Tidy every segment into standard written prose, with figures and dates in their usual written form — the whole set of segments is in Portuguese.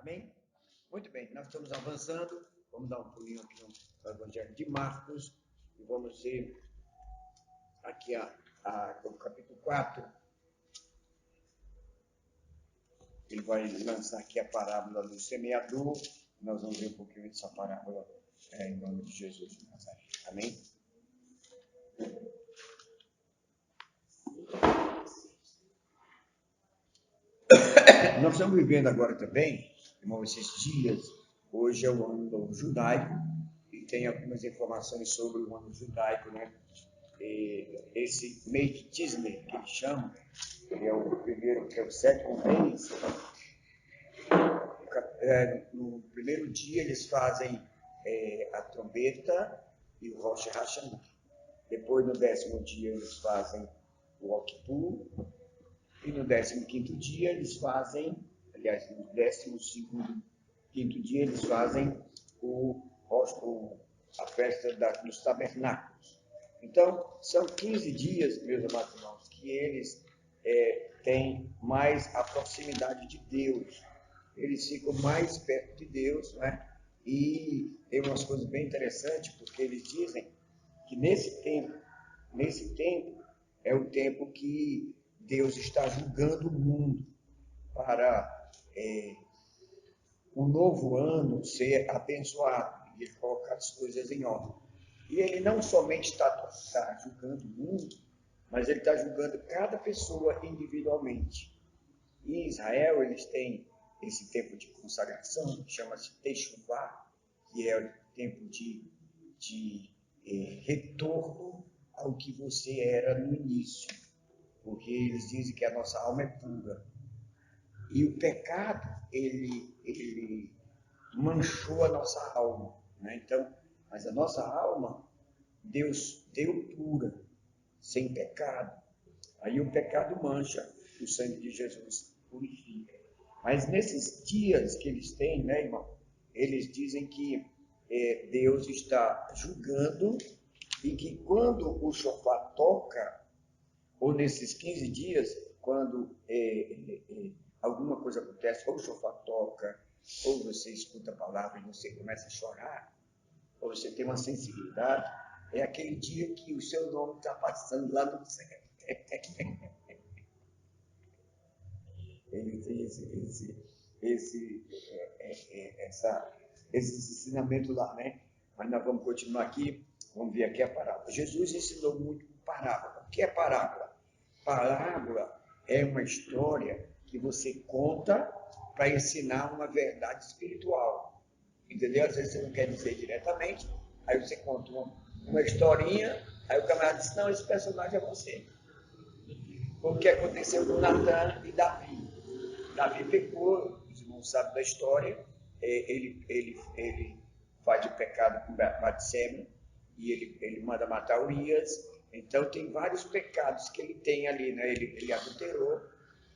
Amém? Muito bem, nós estamos avançando. Vamos dar um pulinho aqui no Evangelho de Marcos e vamos ver aqui o capítulo 4. Ele vai lançar aqui a parábola do semeador. Nós vamos ver um pouquinho dessa parábola em nome de Jesus de Nazaré. Amém? Nós estamos vivendo agora também, irmão, esses dias. Hoje é o ano novo judaico e tem algumas informações sobre o ano judaico, né? Esse mês de Tisler, que eles chamam, que é o primeiro, que é o sétimo mês. No primeiro dia eles fazem a trombeta e o Rosh Hashanah. Depois, no 10º dia, eles fazem o Yom Kippur. E no 15º dia, eles fazem, aliás, no 15º dia, eles fazem a festa dos tabernáculos. Então, são 15 dias, meus amados irmãos, que eles têm mais a proximidade de Deus. Eles ficam mais perto de Deus, né? E tem umas coisas bem interessantes, porque eles dizem que nesse tempo é o tempo que Deus está julgando o mundo para o novo ano ser abençoado e ele colocar as coisas em ordem. E ele não somente está julgando o mundo, mas ele está julgando cada pessoa individualmente. Em Israel, eles têm esse tempo de consagração, que chama-se Teshuvah, que é o tempo de retorno ao que você era no início. Porque eles dizem que a nossa alma é pura. E o pecado, ele manchou a nossa alma. Né? Então, mas a nossa alma, Deus deu pura, sem pecado. Aí o pecado mancha, o sangue de Jesus purifica. Mas nesses dias que eles têm, né, irmão? Eles dizem que Deus está julgando e que quando o shofar toca, ou nesses 15 dias, quando alguma coisa acontece, ou o shofar toca, ou você escuta a palavra e você começa a chorar, ou você tem uma sensibilidade, é aquele dia que o seu nome está passando lá no céu. Ele tem esse ensinamento lá, né? Mas nós vamos continuar aqui, vamos ver aqui a parábola. Jesus ensinou muito parábola. O que é parábola? Parábola é uma história que você conta para ensinar uma verdade espiritual. Entendeu? Às vezes você não quer dizer diretamente, aí você conta uma historinha, aí o camarada diz, não, esse personagem é você. O que aconteceu com Natan e Davi. Davi pecou, os irmãos sabem da história, ele faz o pecado com Batseba e ele manda matar Urias. Então tem vários pecados que ele tem ali, né? Ele adulterou,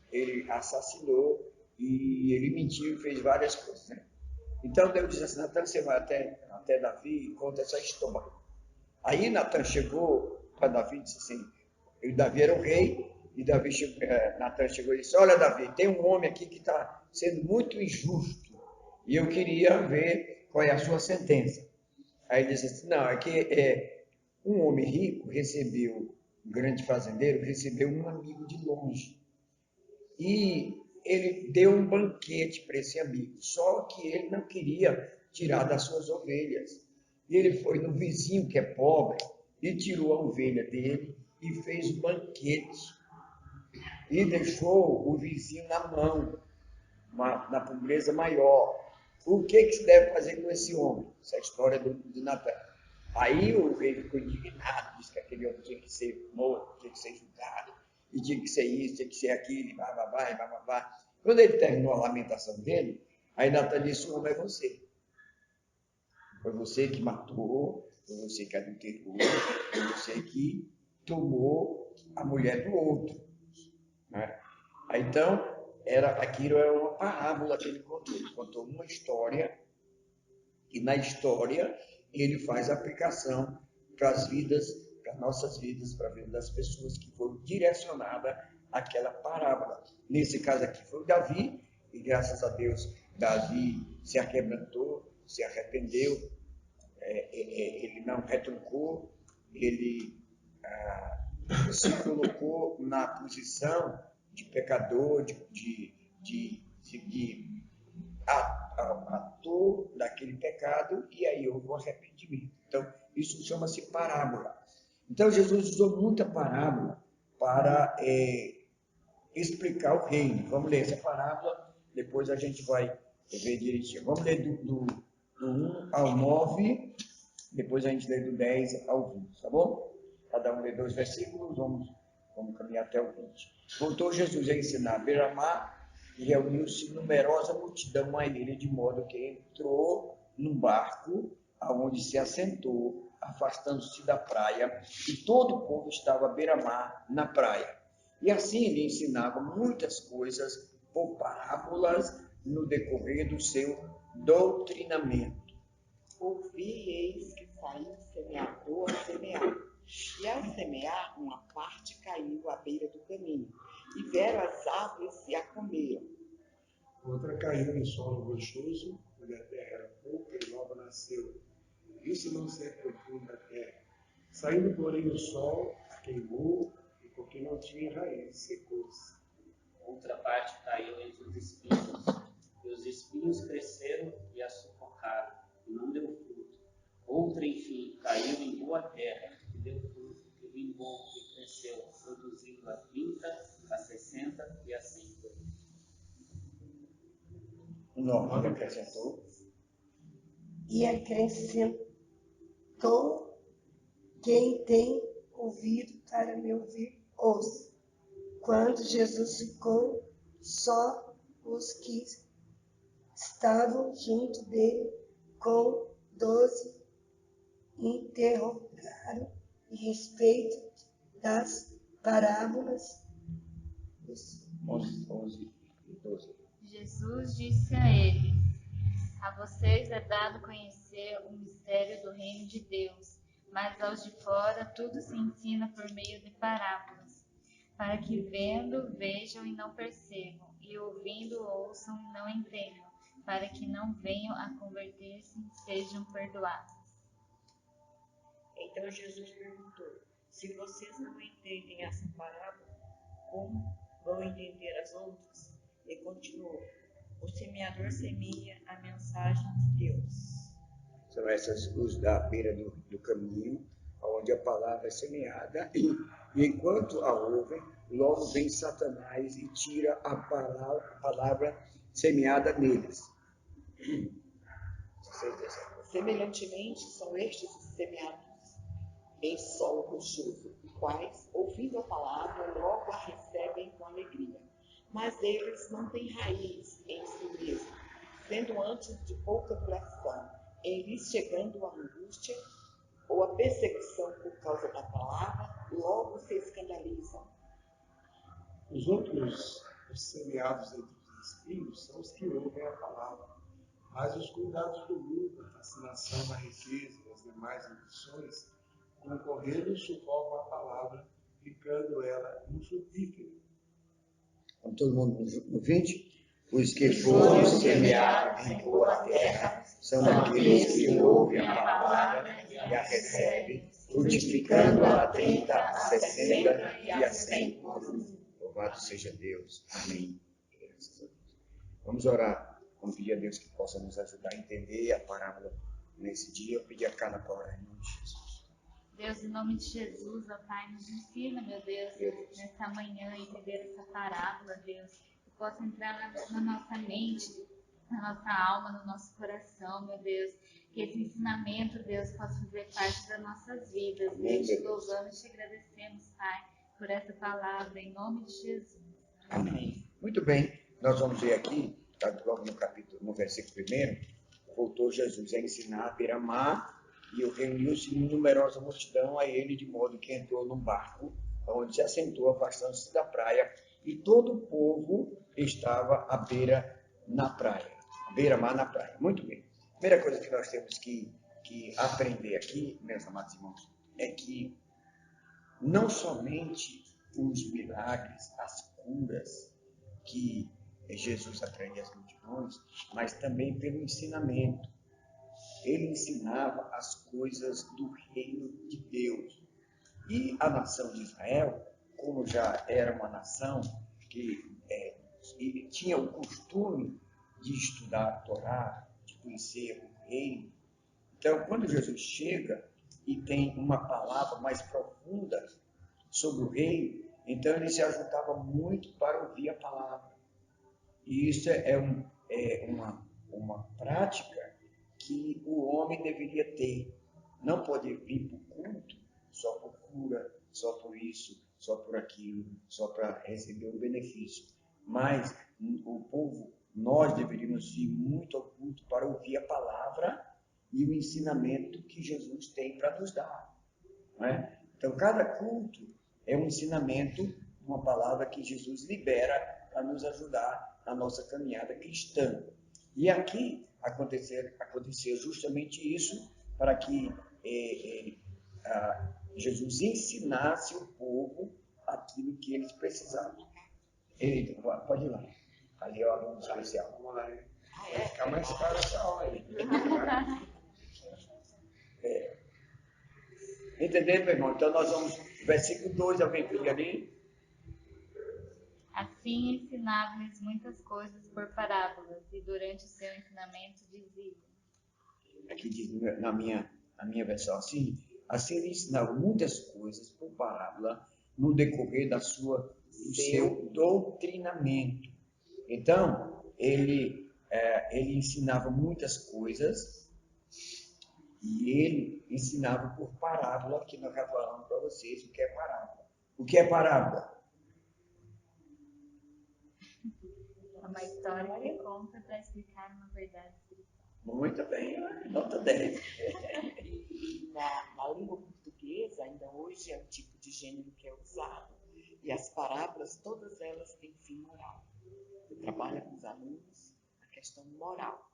ele assassinou e ele mentiu e fez várias coisas, né? Então Deus diz assim, Natan, você vai até Davi e conta essa história. Aí Natan chegou para Davi e disse assim, Davi era o rei, e Natan chegou e disse, olha Davi, tem um homem aqui que está sendo muito injusto, e eu queria ver qual é a sua sentença. Aí ele disse assim, não, é que um homem rico um grande fazendeiro, recebeu um amigo de longe. E ele deu um banquete para esse amigo, só que ele não queria tirar das suas ovelhas. E ele foi no vizinho que é pobre e tirou a ovelha dele e fez o banquete. E deixou o vizinho na mão, na pobreza maior. O que se deve fazer com esse homem? Essa é a história de Natan. Aí o rei ficou indignado, disse que aquele homem tinha que ser morto, tinha que ser julgado, e tinha que ser isso, tinha que ser aquilo, e blá. Quando ele terminou a lamentação dele, aí Natan disse, o homem é você. Foi você que matou, foi você que adulterou, foi você que tomou a mulher do outro. Né? Então, aquilo era uma parábola que ele contou. Ele contou uma história, e na história ele faz aplicação para as vidas, para nossas vidas, para a vida das pessoas que foram direcionadas àquela parábola. Nesse caso aqui foi o Davi, e graças a Deus Davi se aquebrantou, se arrependeu, ele não retrucou, ele se colocou na posição de pecador, de ator daquele pecado, e aí houve o arrependimento. Então, isso chama-se parábola. Então, Jesus usou muita parábola para explicar o reino. Vamos ler essa parábola, depois a gente vai ver direitinho. Vamos ler do 1 ao 9, depois a gente lê do 10 ao 20, tá bom? Cada um lê 2 versículos, vamos caminhar até o 20. Voltou Jesus a ensinar à beira-mar, e reuniu-se numerosa multidão a ele, de modo que entrou num barco, aonde se assentou, afastando-se da praia, e todo o povo estava à beira-mar, na praia. E assim ele ensinava muitas coisas por parábolas no decorrer do seu doutrinamento. Ouvi, eis que saiu o semeador a semear. E ao semear, uma parte caiu à beira do caminho, e vieram as aves e a comeram. Outra caiu em solo rochoso, onde a terra era pouca e logo nasceu. Isso não se aprofundou na terra. Saindo, porém, o sol, a queimou, e porque não tinha raiz, secou-se. Outra parte caiu entre os espinhos, e os espinhos cresceram e a sufocaram, e não deu fruto. Outra, enfim, caiu em boa terra, e deu fruto, que vingou e cresceu, produzindo a 30, a 60 e a 100. O 9 acrescentou. E acrescentou: quem tem ouvido para me ouvir, ouça. Quando Jesus ficou só, os que estavam junto dele com 12 interrogaram a respeito das parábolas. 11 e 12. Jesus disse a eles: a vocês é dado conhecer o mistério do reino de Deus, mas aos de fora tudo se ensina por meio de parábolas, para que vendo, vejam e não percebam, e ouvindo, ouçam e não entendam, para que não venham a converter-se e sejam perdoados. Então Jesus perguntou: se vocês não entendem essa parábola, como vão entender as outras? E continuou: o semeador semeia a mensagem de Deus. São essas luzes da beira do caminho, onde a palavra é semeada, e enquanto a ouvem, logo vem Satanás e tira a palavra semeada neles. Semelhantemente, são estes semeados em solo rochoso, os quais, ouvindo a palavra, logo a recebem com alegria. Mas eles não têm raiz em si mesmo, sendo antes de pouca duração, em lhes chegando a angústia ou a perseguição por causa da palavra, logo se escandalizam. Os outros, os semeados entre os espinhos, são os que ouvem a palavra. Mas os cuidados do mundo, a fascinação da riqueza e as demais ambições, concorrendo, sufocam a palavra, ficando ela infrutífera. Vamos todo mundo no 20? Os que foram semeados em boa terra são aqueles que ouvem a palavra e a recebem, frutificando a 30, a 60 e a 100 por um. Louvado seja Deus. Amém. Graças a Deus. Vamos orar. Vamos pedir a Deus que possa nos ajudar a entender a parábola nesse dia. Eu pedi a Carla para orar em nome de Jesus. Deus, em nome de Jesus, ó Pai, nos ensina, meu Deus, nesta manhã, entender essa parábola, Deus, que possa entrar na nossa mente, na nossa alma, no nosso coração, meu Deus, que esse ensinamento, Deus, possa fazer parte das nossas vidas. Amém, Deus, te louvamos e te agradecemos, Pai, por essa palavra, em nome de Jesus. Amém. Muito bem, nós vamos ver aqui, tá, logo no versículo 1, voltou Jesus a ensinar a beira-mar, e reuniu-se numerosa multidão a ele, de modo que entrou num barco, onde se assentou, afastando-se da praia, e todo o povo estava à beira-mar na praia. Muito bem. Primeira coisa que nós temos que aprender aqui, meus amados irmãos, é que não somente os milagres, as curas que Jesus atraía as multidões, mas também pelo ensinamento. Ele ensinava as coisas do reino de Deus. E a nação de Israel, como já era uma nação que tinha o costume de estudar a Torá, de conhecer o reino, então quando Jesus chega e tem uma palavra mais profunda sobre o reino, então ele se ajuntava muito para ouvir a palavra. E isso é uma prática que o homem deveria ter. Não pode vir para o culto só por cura, só por isso, só por aquilo, só para receber um benefício. Mas o povo, nós deveríamos ir muito ao culto para ouvir a palavra e o ensinamento que Jesus tem para nos dar. Não é? Então, cada culto é um ensinamento, uma palavra que Jesus libera para nos ajudar na nossa caminhada cristã. E aqui aconteceu justamente isso, para que Jesus ensinasse o povo aquilo que eles precisavam. Pode ir lá. Ali é o aluno especial. Vamos lá, hein? Vai ficar mais caro essa aula aí. Entendeu, meu irmão? Então nós vamos, versículo 2, alguém pediu ali? Assim ensinava-lhes muitas coisas por parábolas, e durante o seu ensinamento dizia. Aqui diz na minha versão assim ele ensinava muitas coisas por parábola no decorrer do seu doutrinamento. Então, ele ensinava muitas coisas e ele ensinava por parábola, que nós já falamos para vocês o que é parábola. O que é parábola? É uma história que conta para explicar uma verdade espiritual. Muito bem, nota 10. E na língua portuguesa, ainda hoje, é o tipo de gênero que é usado. E as parábolas, todas elas têm fim moral. Você trabalha com os alunos a questão moral.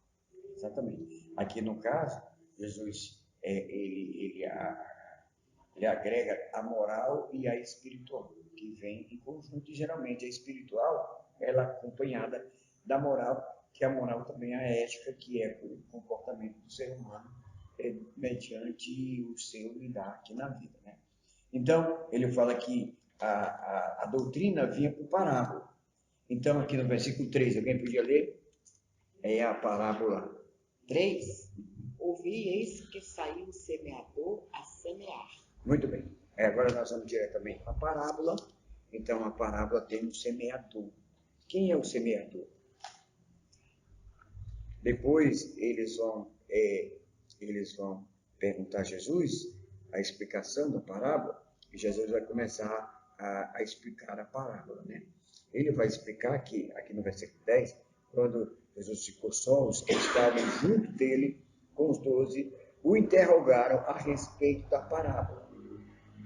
Exatamente. Aqui no caso, Jesus ele agrega a moral e a espiritual, que vem em conjunto. E geralmente a espiritual ela é acompanhada da moral, que a moral também é a ética, que é o comportamento do ser humano mediante o seu lidar aqui na vida, né? Então, ele fala que a doutrina vinha por parábola. Então, aqui no versículo 3, alguém podia ler? É a parábola 3. Ouvi, eis que saiu o semeador a semear. Muito bem. Agora nós vamos diretamente para a parábola. Então, a parábola tem um semeador. Quem é o semeador? Depois, eles vão perguntar a Jesus a explicação da parábola, e Jesus vai começar a explicar a parábola, né? Ele vai explicar aqui no versículo 10, quando Jesus ficou só, os que estavam junto dele, com os 12, o interrogaram a respeito da parábola.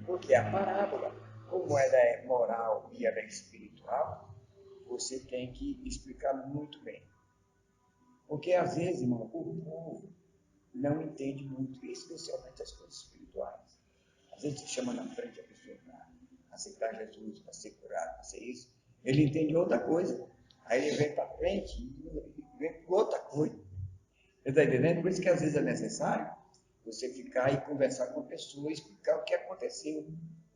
Porque a parábola, como ela é moral e ela é espiritual, você tem que explicar muito bem. Porque às vezes, irmão, o povo não entende muito, especialmente as coisas espirituais. Às vezes você chama na frente a pessoa para aceitar Jesus, para ser curado, para ser isso. Ele entende outra coisa. Aí ele vem para frente e vem com outra coisa. Você está entendendo? Por isso que às vezes é necessário você ficar e conversar com a pessoa e explicar o que aconteceu.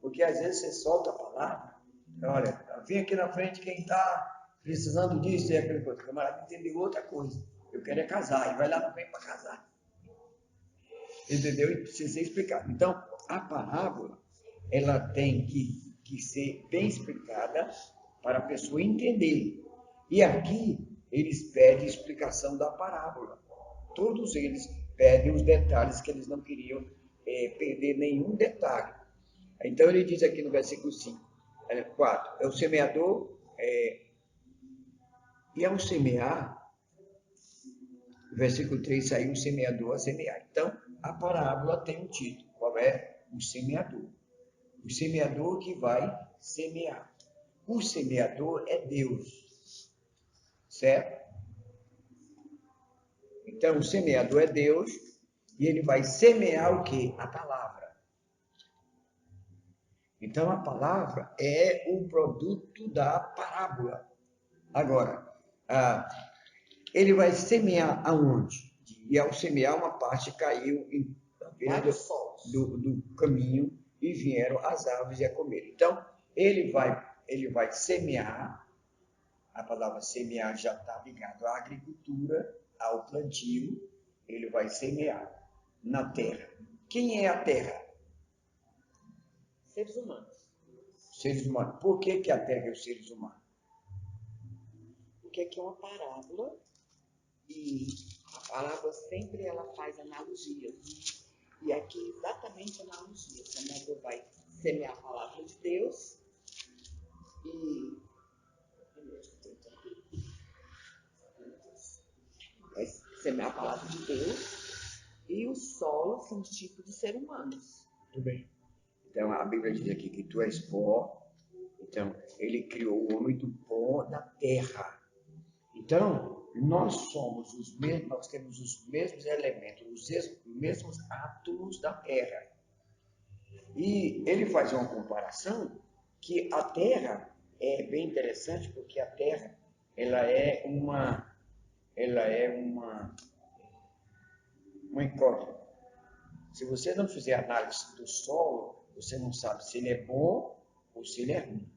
Porque às vezes você solta a palavra, olha, vem aqui na frente quem está precisando disso e aquela coisa. O camarada entendeu outra coisa. Eu quero é casar, e vai lá no bem para casar. Entendeu? E precisa ser explicado. Então, a parábola, ela tem que ser bem explicada para a pessoa entender. E aqui, eles pedem explicação da parábola. Todos eles pedem os detalhes que eles não queriam perder nenhum detalhe. Então, ele diz aqui no versículo 4, é o semeador, e ao semear, no versículo 3, saiu o semeador a semear. Então, a parábola tem um título. Qual é? O semeador. O semeador que vai semear. O semeador é Deus. Certo? Então, o semeador é Deus e ele vai semear o quê? A palavra. Então, a palavra é o produto da parábola. Agora, ele vai semear aonde? E ao semear, uma parte caiu à beira do caminho e vieram as aves e a comer. Então, ele vai semear. A palavra semear já está ligado à agricultura, ao plantio. Ele vai semear na terra. Quem é a terra? Seres humanos. Seres humanos. Por que a terra é os seres humanos? Porque aqui é uma parábola e a parábola sempre ela faz analogias. E aqui exatamente analogia. O semeador vai semear a palavra de Deus e vai semear a palavra de Deus e o solo são tipos de seres humanos. Muito bem. Então, a Bíblia diz aqui que tu és pó. Então, ele criou o homem do pó da terra. Então, nós somos os mesmos, nós temos os mesmos elementos, os mesmos átomos da terra. E ele faz uma comparação que a terra é bem interessante, porque a terra ela é uma incógnita. Se você não fizer análise do solo, você não sabe se ele é bom ou se ele é ruim.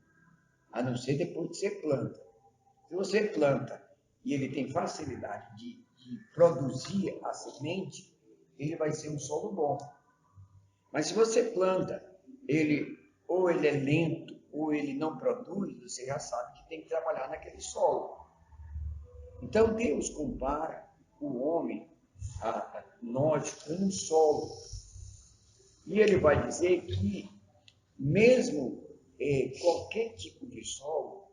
A não ser depois que você planta. Se você planta e ele tem facilidade de produzir a semente, ele vai ser um solo bom. Mas se você planta, ou ele é lento, ou ele não produz, você já sabe que tem que trabalhar naquele solo. Então Deus compara o homem, nós, com um solo. E ele vai dizer que mesmo qualquer tipo de solo,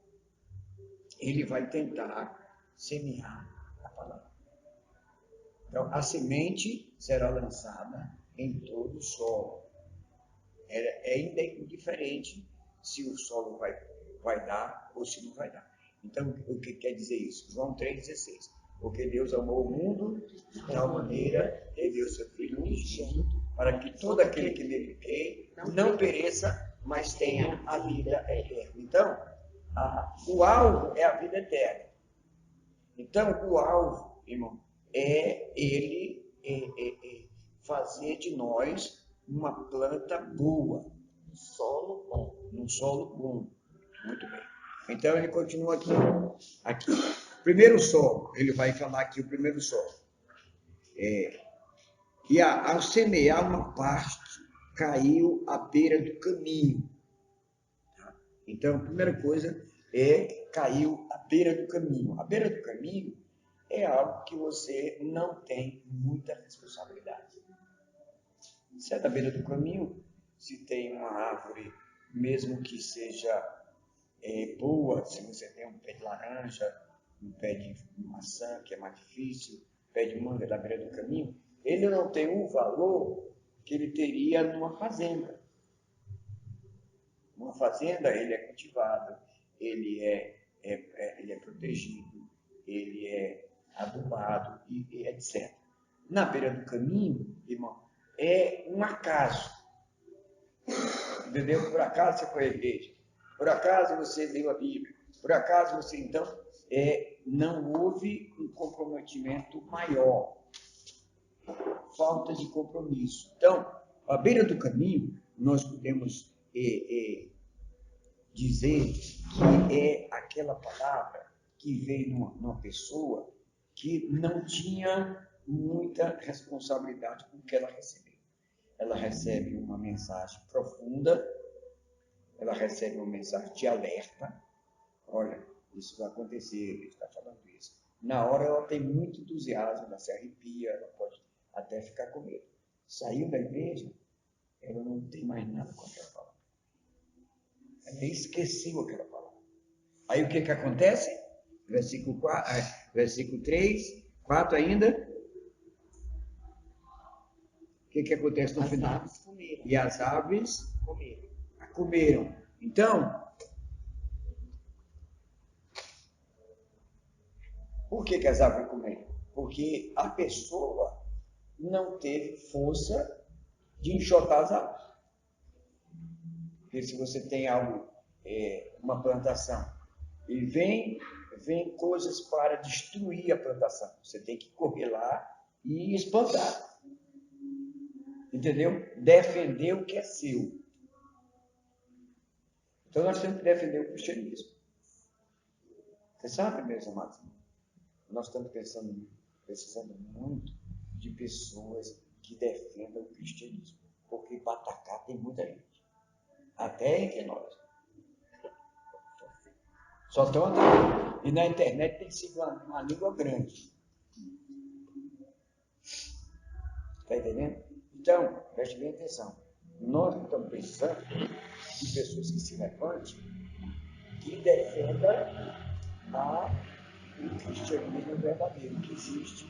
ele vai tentar semear a palavra. Então, a semente será lançada em todo o solo. É indiferente se o solo vai dar ou se não vai dar. Então, o que quer dizer isso? João 3,16. Porque Deus amou o mundo de tal maneira que deu seu Filho unigênito, para que todo aquele que nele crê não pereça, mas tenha a vida eterna. Então, o alvo é a vida eterna. Então, o alvo, irmão, é ele fazer de nós uma planta boa, um solo bom. Muito bem. Então, ele continua aqui. Primeiro solo, ele vai falar aqui o primeiro solo. E ao semear uma parte, caiu à beira do caminho. Então, a primeira coisa caiu à beira do caminho. A beira do caminho é algo que você não tem muita responsabilidade. Se é da beira do caminho, se tem uma árvore, mesmo que seja boa, se você tem um pé de laranja, um pé de maçã, que é mais difícil, um pé de manga da beira do caminho, ele não tem o valor que ele teria numa fazenda. Numa fazenda, ele é cultivado, ele é protegido, ele é adubado, e etc. Na beira do caminho, irmão, é um acaso. Entendeu? Por acaso você foi à igreja. Por acaso você leu a Bíblia. Por acaso você, então, não houve um comprometimento maior. Falta de compromisso. Então, à beira do caminho, nós podemos dizer que é aquela palavra que veio numa pessoa que não tinha muita responsabilidade com o que ela recebeu. Ela recebe uma mensagem profunda, ela recebe uma mensagem de alerta. Olha, isso vai acontecer, ele está falando isso. Na hora ela tem muito entusiasmo, ela se arrepia, ela pode até ficar com medo. Saiu da igreja, ela não tem mais nada com aquela palavra. Ela esqueceu aquela palavra. Aí o que acontece? Versículo 3, 4 ainda. O que acontece no final? Aves comeram. E as aves comeram. Então, por que as aves comeram? Porque a pessoa não teve força de enxotar as aves. Porque se você tem algo, uma plantação, e vem vem coisas para destruir a plantação. Você tem que correr lá e espantar. Entendeu? Defender o que é seu. Então nós temos que defender o cristianismo. Você sabe, meus amados? Nós estamos precisando muito de pessoas que defendam o cristianismo. Porque para atacar tem muita gente. Até entre nós. Só estão atacando. E na internet tem sido uma língua grande. Está entendendo? Então, preste bem atenção. Nós estamos precisando de pessoas que se levantem, que defendam o cristianismo verdadeiro, que existe,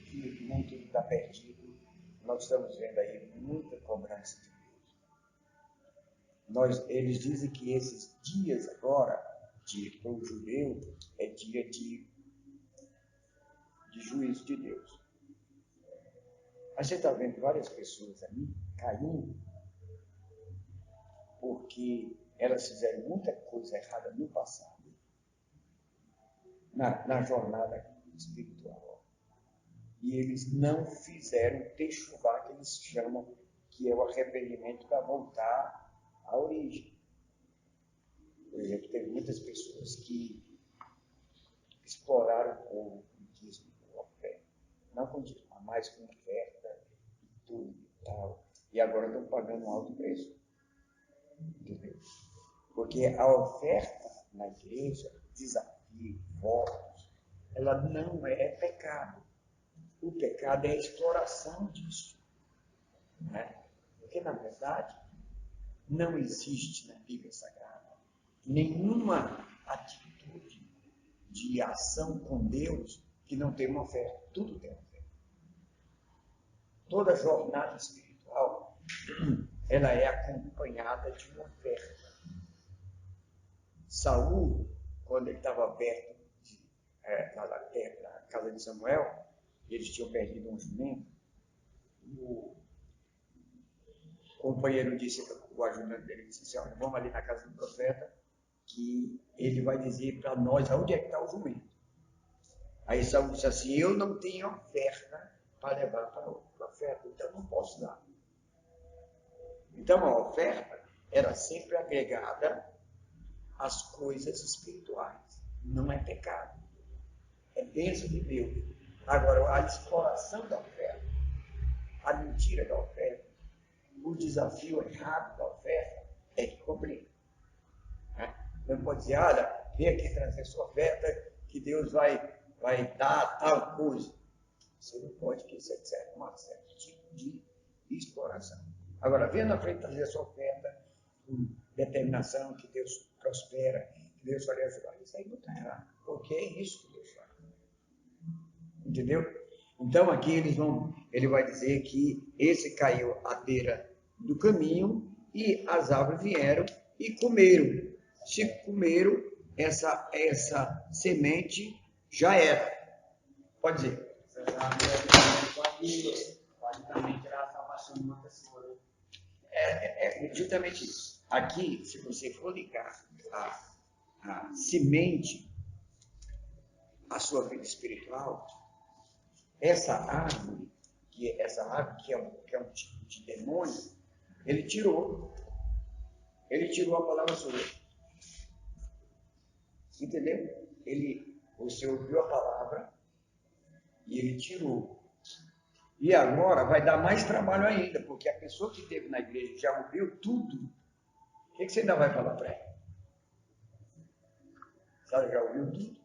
que nem tudo está perdido. Nós estamos vendo aí muita cobrança de Deus. Eles dizem que esses dias agora, para o judeu, é dia de juízo de Deus. A gente está vendo várias pessoas ali caindo porque elas fizeram muita coisa errada no passado, na jornada espiritual. E eles não fizeram o techuvá, que eles chamam, que é o arrependimento para voltar à origem. Por exemplo, teve muitas pessoas que exploraram o povo com dízimo, com oferta. Não com dízimo, mas com oferta e tudo e tal. E agora estão pagando um alto preço. Entendeu? Porque a oferta na igreja, desafio, votos, ela não é pecado. O pecado é a exploração disso. Né? Porque, na verdade, não existe na Bíblia Sagrada nenhuma atitude de ação com Deus que não tenha uma oferta. Tudo tem oferta. Toda jornada espiritual, ela é acompanhada de uma oferta. Saul, quando ele estava perto na casa de Samuel, eles tinham perdido um jumento, o companheiro disse, o ajudante dele disse assim, olha, vamos ali na casa do profeta, que ele vai dizer para nós onde é que está o jumento. Aí Saul disse assim, eu não tenho oferta para levar para o profeta, então não posso dar. Então a oferta era sempre agregada às coisas espirituais. Não é pecado. É bênção de Deus. Agora, a exploração da oferta, a mentira da oferta, o desafio errado da oferta é que complica. Não pode dizer, olha, vem aqui trazer sua oferta, que Deus vai dar tal coisa. Você não pode, que isso é certo, um certo tipo de exploração. Agora, venha na frente trazer a sua oferta com determinação, que Deus prospera, que Deus vai lhe ajudar. Isso aí não está errado, porque é isso que Deus faz. Entendeu? Então, aqui ele vai dizer que esse caiu à beira do caminho e as árvores vieram e comeram. Se comeram, essa semente já era. Pode dizer. Pode também tirar a salvação de uma pessoa. É justamente isso. Aqui, se você for ligar a semente à sua vida espiritual, essa árvore que é um tipo de demônio, ele tirou a palavra sua. Entendeu? Você ouviu a palavra e ele tirou. E agora vai dar mais trabalho ainda, porque a pessoa que esteve na igreja já ouviu tudo. O que você ainda vai falar para ela? Ela já ouviu tudo?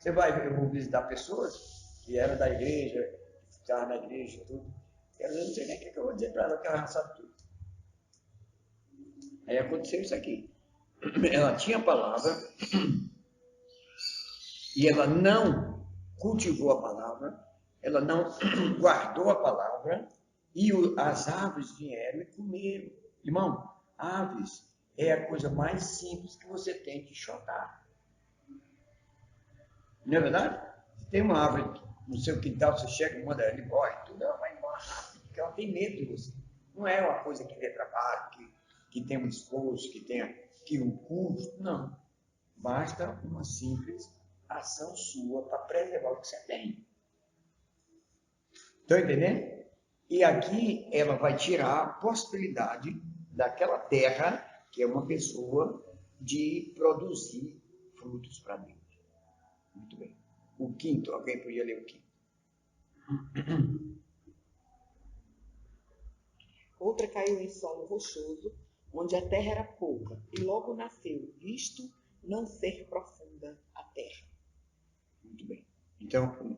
Eu vou visitar pessoas que eram da igreja, que estavam na igreja e tudo. E às vezes não sei nem o que eu vou dizer para ela, que ela já sabe tudo. Aí aconteceu isso aqui. Ela tinha a palavra e ela não cultivou a palavra, ela não guardou a palavra e as aves vieram e comeram. Irmão, aves é a coisa mais simples que você tem de chotar. Não é verdade? Se tem uma árvore no seu quintal, você chega e manda ela embora, tudo, ela vai embora rápido, porque ela tem medo de você. Não é uma coisa que dê trabalho, que tem um esforço, que tenha um custo, não. Basta uma simples ação sua para preservar o que você tem. Estão entendendo? E aqui ela vai tirar a possibilidade daquela terra, que é uma pessoa, de produzir frutos para Deus. Muito bem. O quinto, alguém podia ler o quinto? Outra caiu em solo rochoso, onde a terra era pouca, e logo nasceu, visto não ser profunda a terra. Muito bem. Então,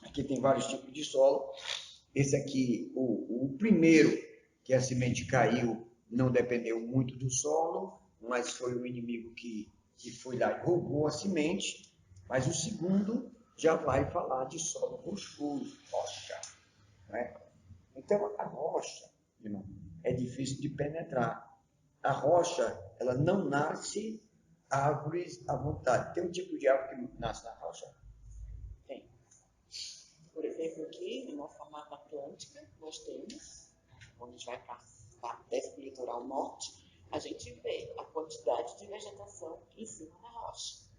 aqui tem vários tipos de solo. Esse aqui, o primeiro, que a semente caiu, não dependeu muito do solo, mas foi o inimigo que foi lá e roubou a semente. Mas o segundo já vai falar de solo rochoso, rocha. Né? Então, a rocha, irmão, é difícil de penetrar. A rocha, ela não nasce árvores à vontade. Tem um tipo de árvore que nasce na rocha? Tem. Por exemplo, aqui na nossa Mata Atlântica, nós temos, quando a gente vai para o litoral norte, a gente vê a quantidade de vegetação em cima da rocha.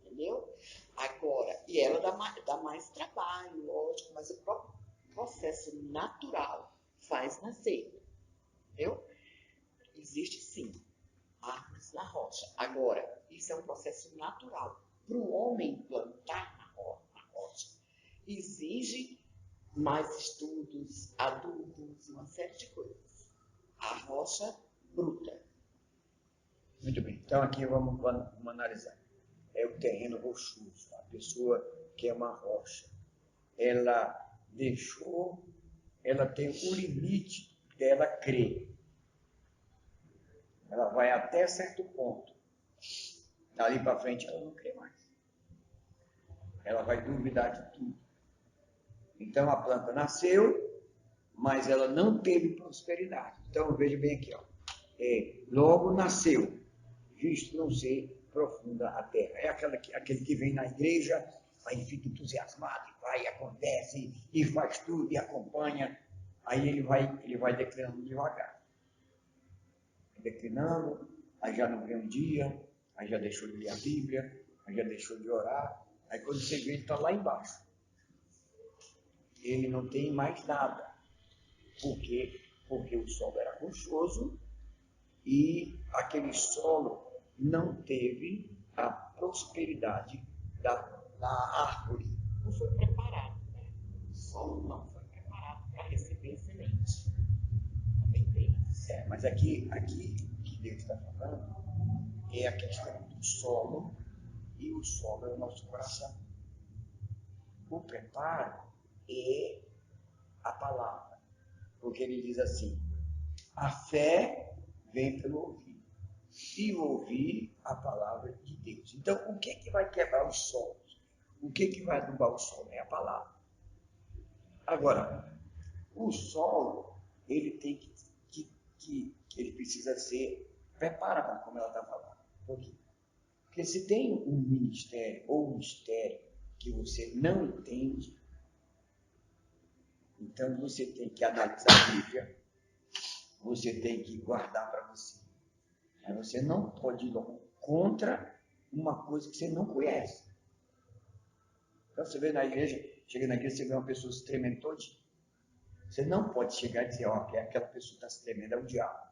Entendeu? Agora, e ela dá mais trabalho, lógico, mas o próprio processo natural faz nascer. Entendeu? Existe sim árvores na rocha. Agora, isso é um processo natural. Para o homem plantar na rocha, exige mais estudos, adubos, uma série de coisas. A rocha bruta. Muito bem. Então, aqui vamos analisar. É o terreno rochoso. A pessoa que é uma rocha. Ela tem o limite dela crer. Ela vai até certo ponto. Dali para frente, ela não crê mais. Ela vai duvidar de tudo. Então, a planta nasceu, mas ela não teve prosperidade. Então, veja bem aqui. Ó. Logo nasceu, visto não ser profunda a terra. É aquele que vem na igreja, aí fica entusiasmado, e vai, acontece, e faz tudo, e acompanha. Aí ele vai declinando devagar. Declinando, aí já não vê um dia, aí já deixou de ler a Bíblia, aí já deixou de orar. Aí quando você vê, ele está lá embaixo. Ele não tem mais nada. Por quê? Porque o solo era rochoso e aquele solo não teve a prosperidade da árvore. Não foi preparado, né? O solo não foi preparado para receber semente. Também tem isso. Mas aqui que Deus está falando é a questão do solo, e o solo é o nosso coração. O preparo é a palavra, porque ele diz assim: a fé vem pelo ouvir, e ouvir a palavra de Deus. Então, o que vai quebrar os solos? O que vai adubar o solo? É a palavra. Agora, o solo, ele tem ele precisa ser preparado, como ela está falando. Por quê? Porque se tem um ministério ou um mistério que você não entende, então você tem que analisar a Bíblia, você tem que guardar para você. Mas você não pode ir contra uma coisa que você não conhece. Então você vê na igreja, chega na igreja, você vê uma pessoa se tremendo todinha. Você não pode chegar e dizer, ó, que aquela pessoa está se tremendo, é o diabo.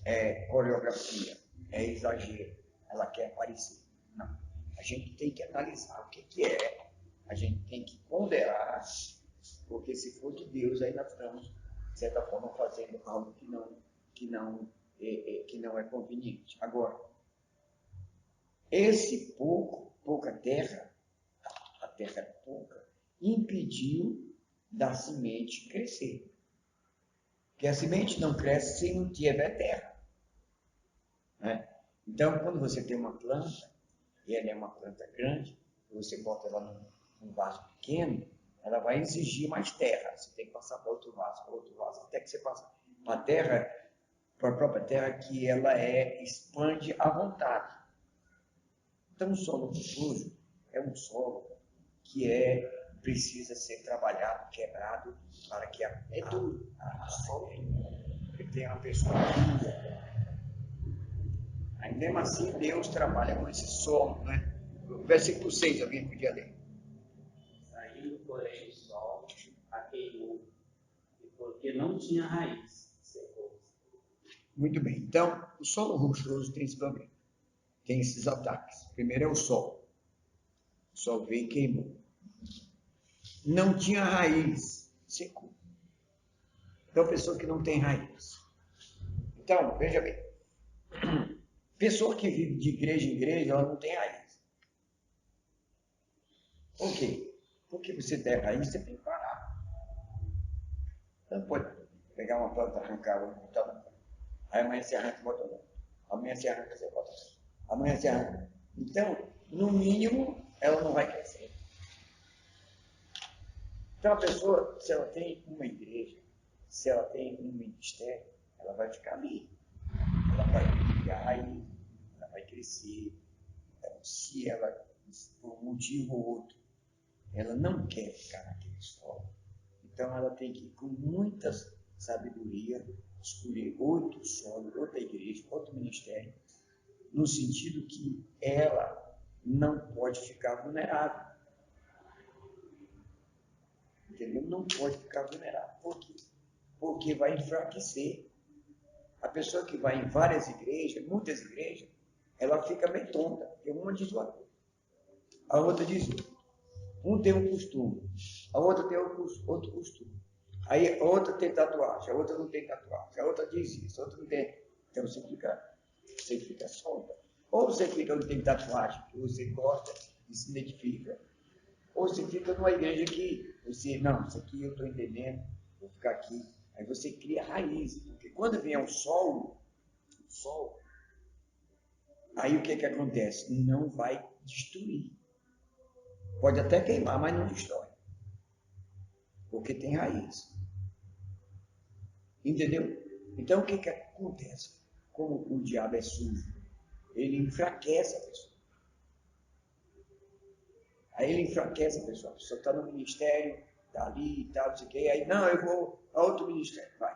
É coreografia, é exagero, ela quer aparecer. Não. A gente tem que analisar o que é, a gente tem que ponderar, porque se for de Deus, aí nós estamos, de certa forma, fazendo algo que não é conveniente. Agora, esse pouca terra, a terra era pouca, impediu da semente crescer. Porque a semente não cresce se não tiver terra. Né? Então, quando você tem uma planta, e ela é uma planta grande, você bota ela num vaso pequeno, ela vai exigir mais terra. Você tem que passar para outro vaso, até que você passe para a terra, para a própria terra, que ela expande à vontade. Então, o solo rochoso é um solo que precisa ser trabalhado, quebrado, para que É duro. Ele tem uma pessoa dura. Aí mesmo assim Deus trabalha com esse solo, né? Versículo 6, alguém podia ler. Saindo, porém, o sol a queimou, e porque não tinha raiz, secou. Muito bem. Então, o solo rochoso tem esse problema. Tem esses ataques. Primeiro é o sol. O sol veio e queimou. Não tinha raiz, secou. Então, pessoa que não tem raiz. Então, veja bem. Pessoa que vive de igreja em igreja, ela não tem raiz. Por quê? Porque você tem raiz, você tem que parar. Não pode pegar uma planta, arrancar uma, botar no planta. Aí amanhã você arranca e bota no. Amanhã você arranca, você bota no. Amanhã você arranca. Então, no mínimo, ela não vai crescer. Então, a pessoa, se ela tem uma igreja, se ela tem um ministério, ela vai ficar ali. Ela vai criar raiz, ela vai crescer. Então, se ela, por um motivo ou outro, ela não quer ficar naquele solo, então ela tem que, com muita sabedoria, escolher outro solo, outra igreja, outro ministério, no sentido que ela não pode ficar vulnerável. Entendeu? Não pode ficar vulnerável. Por quê? Porque vai enfraquecer. A pessoa que vai em várias igrejas, muitas igrejas, ela fica meio tonta. Porque uma diz uma coisa, a outra diz outra. Um tem um costume, a outra tem outro costume. Aí a outra tem tatuagem, a outra não tem tatuagem, a outra diz isso, a outra não tem. Então você fica solta. Ou você fica onde tem tatuagem, que você gosta e se identifica. Ou você fica numa igreja que você, não, isso aqui eu estou entendendo, vou ficar aqui. Aí você cria raízes, porque quando vem o sol, aí o que acontece? Não vai destruir. Pode até queimar, mas não destrói. Porque tem raiz. Entendeu? Então o que acontece? Como o diabo é sujo, ele enfraquece a pessoa. Aí ele enfraquece a pessoa está no ministério, está ali e tal, não sei o quê, aí não, eu vou a outro ministério, vai.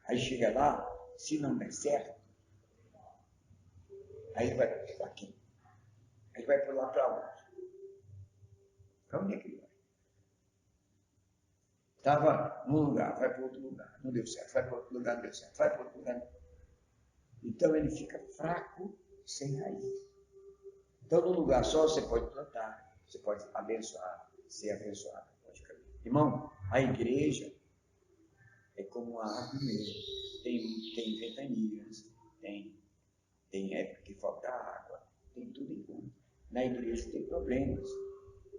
Aí chega lá, se não der certo, aí ele vai para quem? Aí vai para lá para onde? Para onde é que ele vai? Estava num lugar, vai para outro lugar, não deu certo, vai para outro lugar, não deu certo, vai para outro lugar. Então ele fica fraco, sem raiz. Então, num lugar só você pode plantar, você pode abençoar, ser abençoado. Irmão, a igreja é como uma árvore mesmo. Tem ventanias, tem época que falta água, tem tudo em conta. Na igreja tem problemas.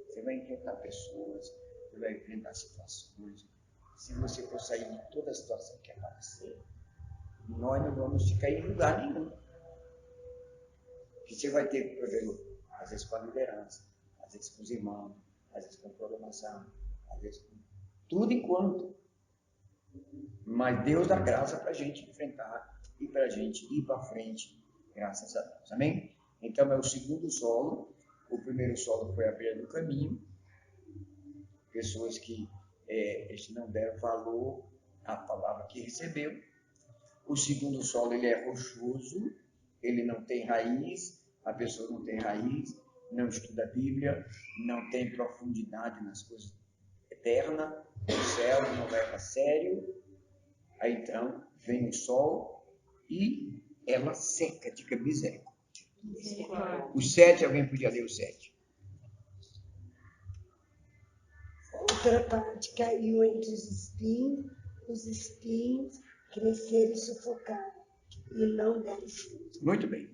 Você vai enfrentar pessoas, você vai enfrentar situações. Se você for sair de toda a situação que aparecer, nós não vamos ficar em lugar nenhum. Que você vai ter problema, às vezes com a liderança, às vezes com os irmãos, às vezes com programação, às vezes com tudo enquanto. Mas Deus dá graça para a gente enfrentar e para a gente ir para frente, graças a Deus. Amém? Então é o segundo solo. O primeiro solo foi a beira do caminho. Pessoas que eles não deram valor à palavra que recebeu. O segundo solo ele é rochoso, ele não tem raiz, a pessoa não tem raiz, não estuda a Bíblia, não tem profundidade nas coisas eternas, o céu não leva a sério. Aí então vem o sol e ela seca, diga misericórdia. O 7, alguém podia ler o 7? Outra parte caiu entre os espinhos cresceram e sufocaram, e não deram fruto. Muito bem.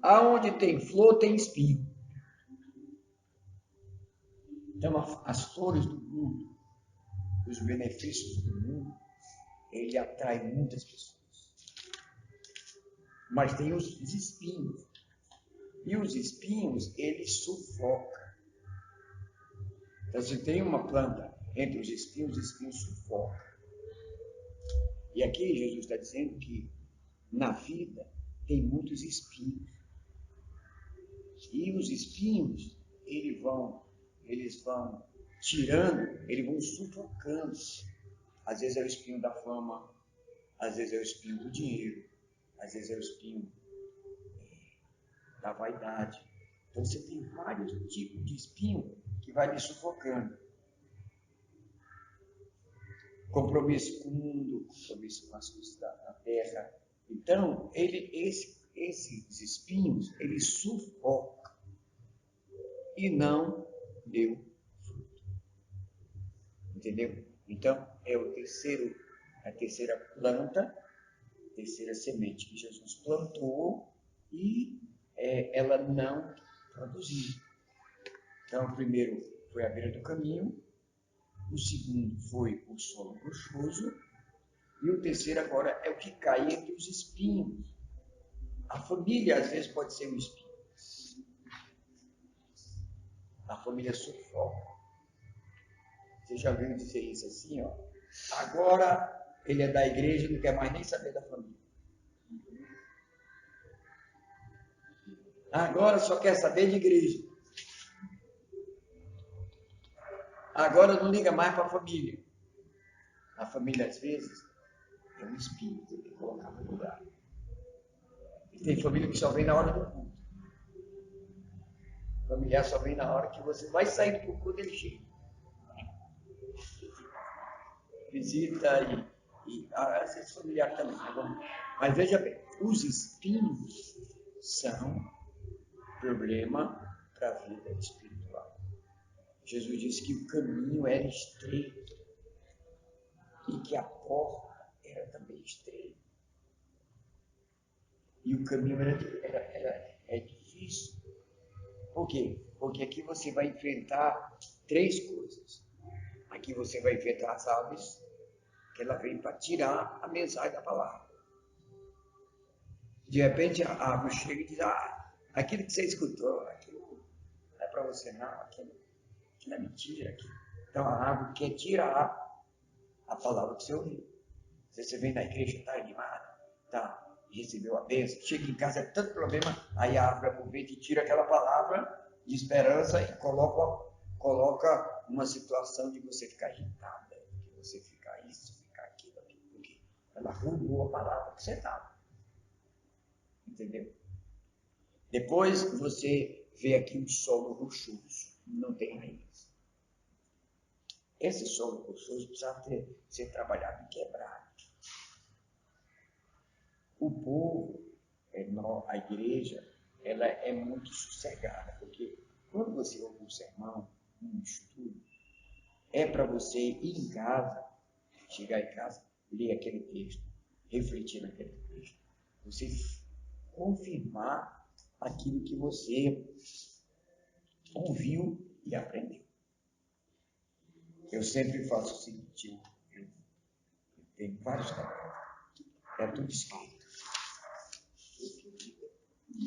Aonde tem flor, tem espinho. Então, as flores do mundo, os benefícios do mundo, ele atrai muitas pessoas. Mas tem os espinhos. E os espinhos, ele sufoca. Então, se tem uma planta entre os espinhos sufocam. E aqui Jesus está dizendo que na vida tem muitos espinhos. E os espinhos, eles vão tirando, eles vão sufocando. Às vezes é o espinho da fama, às vezes é o espinho do dinheiro, às vezes é o espinho da vaidade. Então você tem vários tipos de espinho que vai lhe sufocando. Compromisso com o mundo, compromisso com as coisas da terra. Então, esses espinhos, ele sufoca e não deu fruto. Entendeu? Então, é a terceira planta, a terceira semente que Jesus plantou e ela não produziu. Então, o primeiro foi a beira do caminho, o segundo foi o solo rochoso, e o terceiro agora é o que cai entre os espinhos. A família, às vezes, pode ser um espinho. A família sufoca. Você já ouviu dizer isso assim, ó? Agora ele é da igreja e não quer mais nem saber da família. Agora só quer saber de igreja. Agora não liga mais para a família. A família, às vezes, é um espinho que tem que colocar no lugar. E tem família que só vem na hora do culto. Familiar só vem na hora que você vai sair do culto, ele chega. Visita e às vezes familiar também. Mas veja bem, os espinhos são problema para a vida espiritual. Jesus disse que o caminho era estreito e que a porta era também estreita. E o caminho é difícil. Por quê? Porque aqui você vai enfrentar três coisas. Aqui você vai enfrentar as aves, que ela vem para tirar a mensagem da palavra. De repente a ave chega e diz, aquilo que você escutou, aquilo não é para você não, aquilo é mentira. Então a ave quer tirar a palavra que você ouviu. Você vem na igreja, está animado, recebeu a bênção, chega em casa, é tanto problema, aí a ave aproveita e tira aquela palavra de esperança e coloca uma situação de você ficar irritada, de você ficar isso, ficar aquilo, porque ela roubou a palavra que você estava. Entendeu? Depois você vê aqui um solo rochoso, não tem raiz. Esse solo rochoso precisa ser trabalhado e quebrado. O povo, a igreja, ela é muito sossegada, porque quando você ouve um sermão, um estudo, é para você ir em casa, chegar em casa, ler aquele texto, refletir naquele texto, você confirmar aquilo que você ouviu e aprendeu. Eu sempre faço o seguinte, eu tenho vários cadernos, é tudo escrito.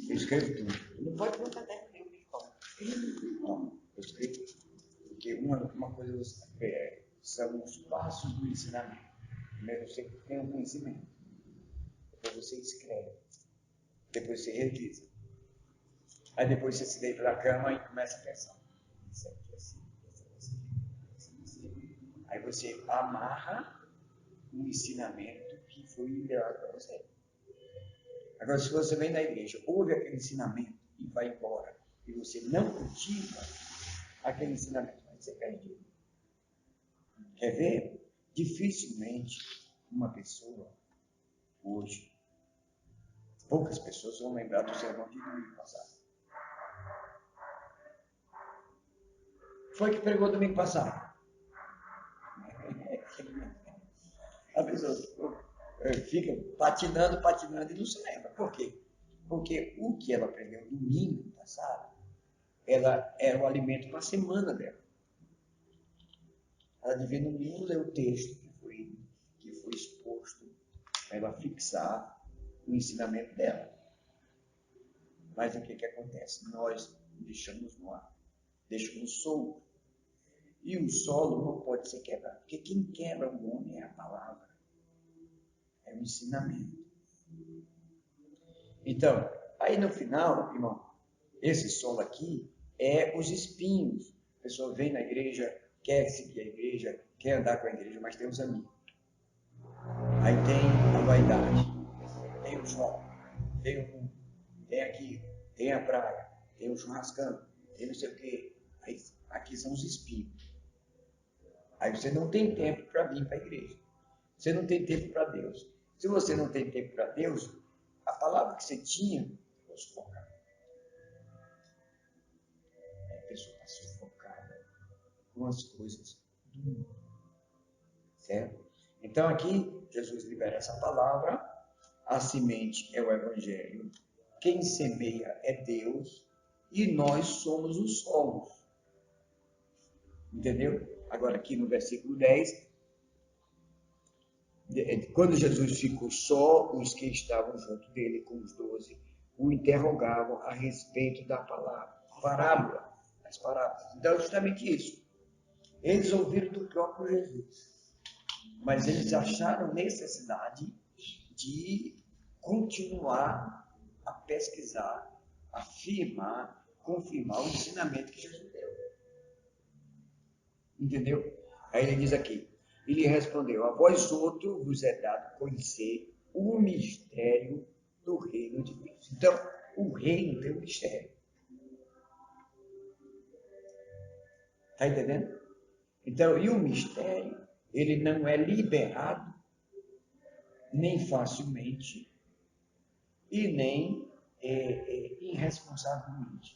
Eu escrevo tudo. Não pode botar caderno nenhum, me conta. Não, eu escrevo porque uma coisa são os passos do ensinamento. Primeiro você tem um conhecimento, depois você escreve, depois você revisa. Aí depois você se deita na cama e começa a pensar. Isso aqui assim. Aí você amarra um ensinamento que foi liberado para você. Agora, se você vem da igreja, ouve aquele ensinamento e vai embora, e você não cultiva aquele ensinamento, vai ser perdido. Quer ver? Dificilmente uma pessoa, hoje, poucas pessoas vão lembrar do sermão de domingo passado. Foi que pregou domingo passado. A pessoa fica patinando e não se lembra. Por quê? Porque o que ela aprendeu domingo passado, ela era o alimento para a semana dela. Ela devia, no mínimo, ler o texto que foi exposto para ela fixar o ensinamento dela. Mas o que acontece? Nós deixamos no ar, deixamos solto. E o solo não pode ser quebrado, porque quem quebra o homem é a palavra. É o ensinamento. Então, aí no final, irmão, esse solo aqui é os espinhos. A pessoa vem na igreja, quer seguir a igreja, quer andar com a igreja, mas tem os amigos. Aí tem a vaidade, tem o João, tem aqui tem a praia, tem o churrascão, tem não sei o quê. Aí, aqui são os espinhos. Aí você não tem tempo para vir para a igreja. Você não tem tempo para Deus. Se você não tem tempo para Deus, a palavra que você tinha, foi sufocada. A pessoa está sufocada com as coisas do mundo. Certo? Então aqui, Jesus libera essa palavra. A semente é o Evangelho. Quem semeia é Deus. E nós somos os solos. Entendeu? Agora aqui no versículo 10, quando Jesus ficou só, os que estavam junto dele, com os 12, o interrogavam a respeito da parábola, as parábolas. Então, justamente isso. Eles ouviram do próprio Jesus, mas eles acharam necessidade de continuar a pesquisar, afirmar, confirmar o ensinamento que Jesus deu. Entendeu? Aí ele diz aqui, ele respondeu, a vós outro vos é dado conhecer o mistério do reino de Deus. Então, o reino tem um mistério. Está entendendo? Então, e o mistério, ele não é liberado nem facilmente e nem irresponsavelmente.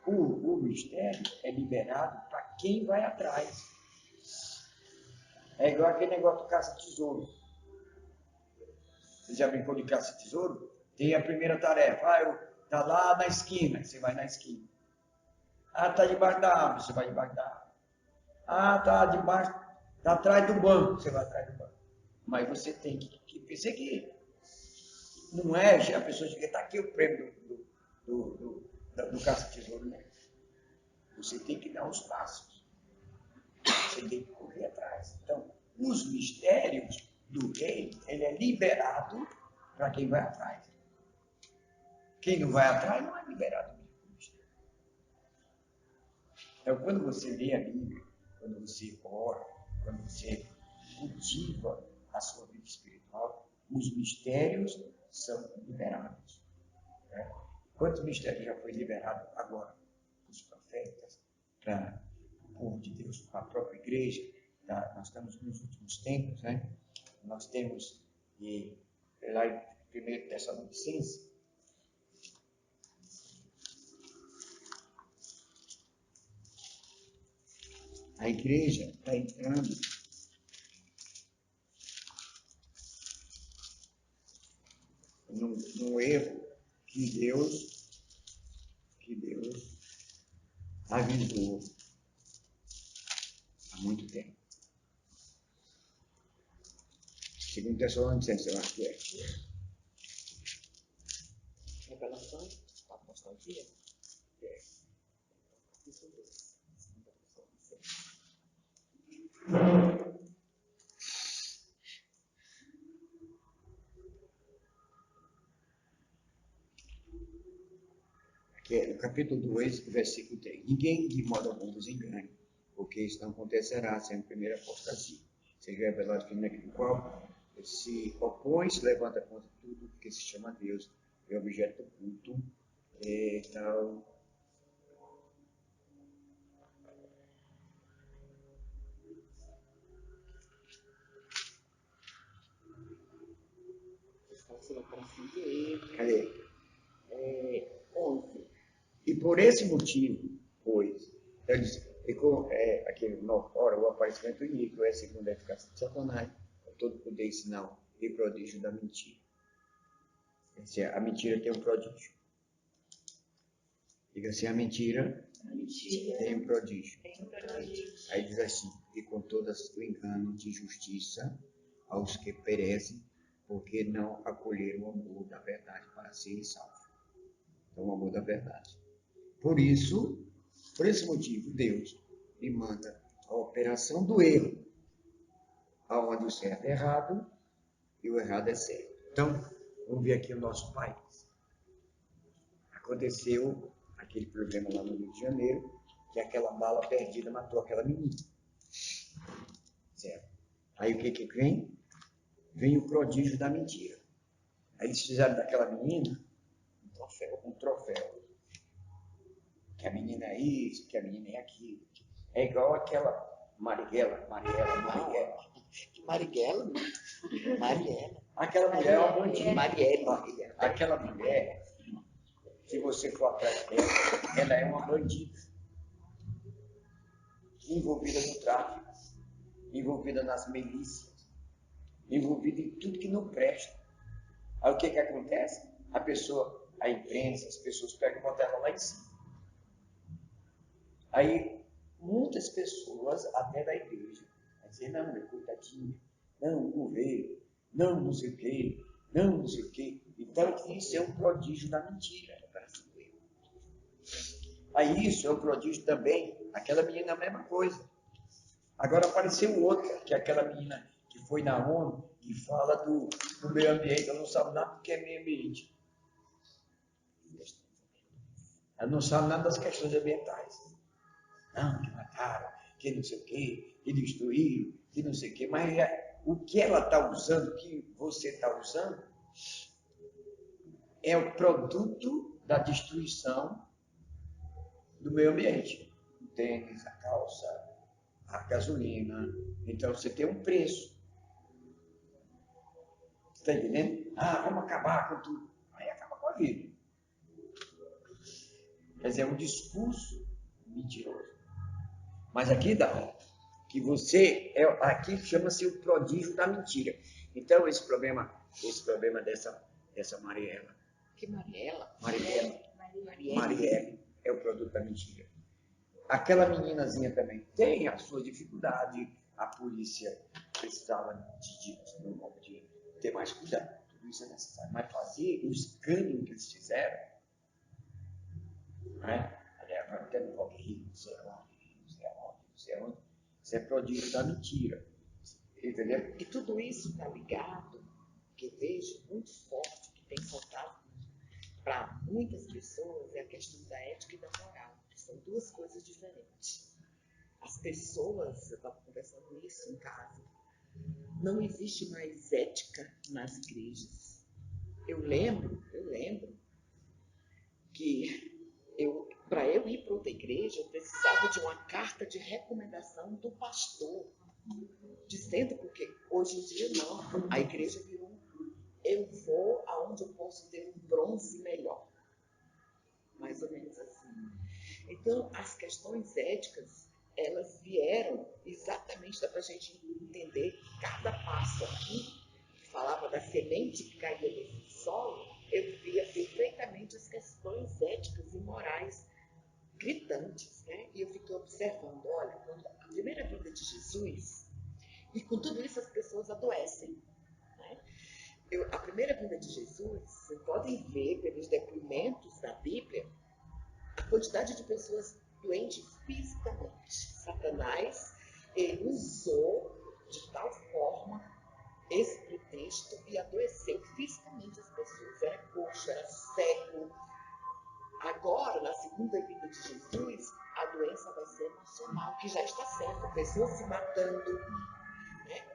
O mistério é liberado para quem vai atrás. É igual aquele negócio do caça-tesouro. Você já brincou de caça-tesouro? Tem a primeira tarefa. Está lá na esquina, você vai na esquina. Está debaixo da árvore, você vai debaixo da árvore. Está debaixo, está atrás do banco, você vai atrás do banco. Mas você tem que perseguir. Não é a pessoa que está aqui o prêmio do caça-tesouro, né? Você tem que dar os passos. Você tem que correr atrás. Então, os mistérios do reino, ele é liberado para quem vai atrás. Quem não vai atrás não é liberado do mistério. Então, quando você lê a Bíblia, quando você ora, quando você cultiva a sua vida espiritual, os mistérios são liberados. Né? Quantos mistérios já foi liberado agora? Os profetas, para o povo de Deus, para a própria igreja. Nós estamos nos últimos tempos, né? Nós temos, lá em 1 Tessalonicenses, a igreja está entrando num erro que Deus avisou há muito tempo. 2 Tessalonicenses, eu acho que é. Revelação, apostasia. É. Isso mesmo. Que é no capítulo 2, versículo 3. Ninguém de modo algum vos engane, porque isso não acontecerá sem a primeira apostasia. Seja revelado que naquele qual se opõe, se levanta contra tudo que se chama Deus, é objeto do culto, tal. Cadê? 11. E por esse motivo, pois, aquele ora, o aparecimento iníquo é segundo a eficácia de Satanás, todo poder e sinal e prodígio da mentira. A mentira tem um prodígio. Diga assim, a mentira tem um prodígio. Aí diz assim, e com todas o engano de justiça aos que perecem, porque não acolheram o amor da verdade para serem salvos. Então, o amor da verdade. Por esse motivo, Deus lhe manda a operação do erro, onde o certo é errado e o errado é certo. Então, vamos ver aqui o nosso país. Aconteceu aquele problema lá no Rio de Janeiro, que aquela bala perdida matou aquela menina. Certo? Aí o que vem? Vem o prodígio da mentira. Aí eles fizeram daquela menina um um troféu. Que a menina é isso, que a menina é aquilo. É igual aquela Marighella. Que Marighella? Mariela. Aquela mulher é uma bandida. Marielle. Aquela mulher, se você for atrás dela, ela é uma bandida. Envolvida no tráfico, envolvida nas milícias, envolvida em tudo que não presta. Aí o que acontece? A imprensa, as pessoas pegam e botam ela lá em cima. Aí muitas pessoas, até da igreja, vão dizer, não, é coitadinha, não veio, não sei o quê, não sei o quê. Então isso é um prodígio da mentira. Aí isso é um prodígio também, aquela menina é a mesma coisa. Agora apareceu outra, que é aquela menina que foi na ONU, que fala do meio ambiente, ela não sabe nada do que é meio ambiente. Ela não sabe nada das questões ambientais. Não, que mataram, que não sei o quê, que destruíram, que não sei o quê. Mas o que ela está usando, o que você está usando, é o produto da destruição do meio ambiente. O tênis, a calça, a gasolina. Então você tem um preço. Você está entendendo? Vamos acabar com tudo. Aí acaba com a vida. Quer dizer, é um discurso mentiroso. Mas aqui dá, que você, aqui chama-se o prodígio da mentira. Então esse problema dessa Marighella. Que Mariela? Marielle é o produto da mentira. Aquela meninazinha também tem a sua dificuldade, a polícia precisava de ter mais cuidado, tudo isso é necessário. Mas fazer o escândalo que eles fizeram, né? Agora até no Rock in Rio, não sei onde, isso é prodígio da mentira. Entendeu? E tudo isso está ligado, que eu vejo muito forte, que tem faltado para muitas pessoas, é a questão da ética e da moral, que são duas coisas diferentes. As pessoas, eu estava conversando isso em casa, não existe mais ética nas igrejas. Eu lembro que para eu ir para outra igreja, eu precisava de uma carta de recomendação do pastor, dizendo, porque hoje em dia não, a igreja virou um clube. Eu vou aonde eu posso ter um bronze melhor. Mais ou menos assim. Então, as questões éticas, elas vieram exatamente para a gente entender que cada passo aqui, que falava da semente que caía desse solo, eu via perfeitamente as questões éticas e morais gritantes, né? E eu fiquei observando, olha, quando a primeira vinda de Jesus, e com tudo isso as pessoas adoecem, né? A primeira vinda de Jesus, vocês podem ver pelos depoimentos da Bíblia, a quantidade de pessoas doentes fisicamente. Satanás, ele usou de tal forma esse pretexto e adoeceu fisicamente as pessoas. Era coxo, era cego. Agora, na segunda vinda de Jesus, a doença vai ser emocional, que já está sendo, pessoas se matando, né?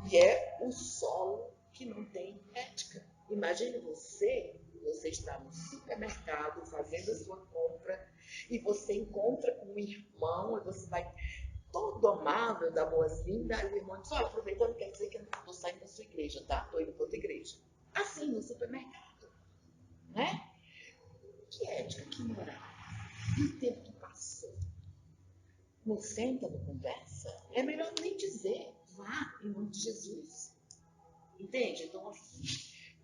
E é um solo que não tem ética. Imagine você está no supermercado fazendo a sua compra e você encontra com um irmão e você vai todo amável, dar boas-vindas, e o irmão diz, olha, aproveitando, quer dizer que eu estou saindo da sua igreja, tá? Estou indo para outra igreja. Assim, no supermercado, né? Que ética, que moral. E o tempo que passou? Não senta, não conversa? É melhor nem dizer, vá, em nome de Jesus. Entende? Então, assim,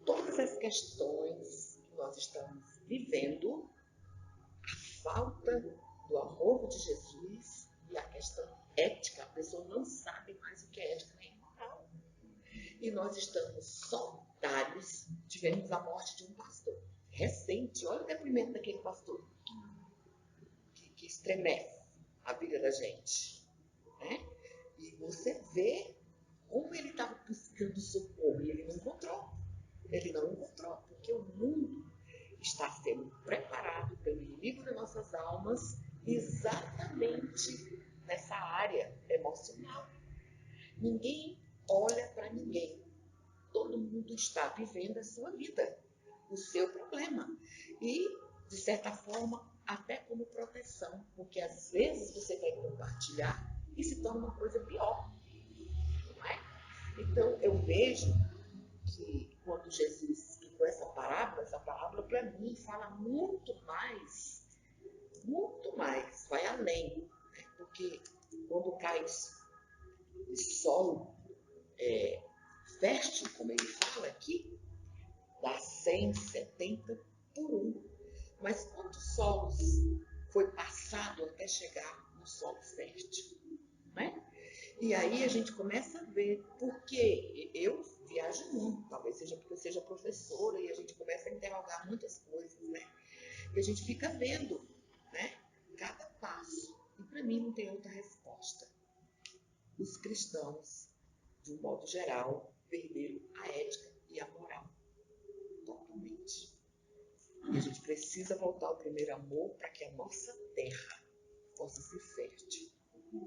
todas as questões que nós estamos vivendo, a falta do amor de Jesus e a questão ética, a pessoa não sabe mais o que é ética nem moral. E nós estamos solitários. Tivemos a morte de um pastor recente. Olha o depoimento daquele pastor que estremece a vida da gente, né? E você vê como ele estava buscando socorro e ele não encontrou. Ele não encontrou, porque o mundo está sendo preparado pelo inimigo das nossas almas exatamente nessa área emocional. Ninguém olha para ninguém. Todo mundo está vivendo a sua vida. o seu problema. E, de certa forma, até como proteção, porque às vezes você vai compartilhar e se torna uma coisa pior. Não é? Então, eu vejo que quando Jesus explicou essa parábola para mim fala muito mais, vai além. Né? Porque quando cai esse solo fértil, como ele fala aqui, dá 170 por 1. Mas quantos solos foi passado até chegar no solo fértil? Né? E aí a gente começa a ver, porque eu viajo muito, talvez seja porque eu seja professora, e a gente começa a interrogar muitas coisas, né? E a gente fica vendo, né, cada passo. E para mim não tem outra resposta. Os cristãos, de um modo geral, perderam a ética e a moral. Totalmente. E a gente precisa voltar ao primeiro amor para que a nossa terra possa ser fértil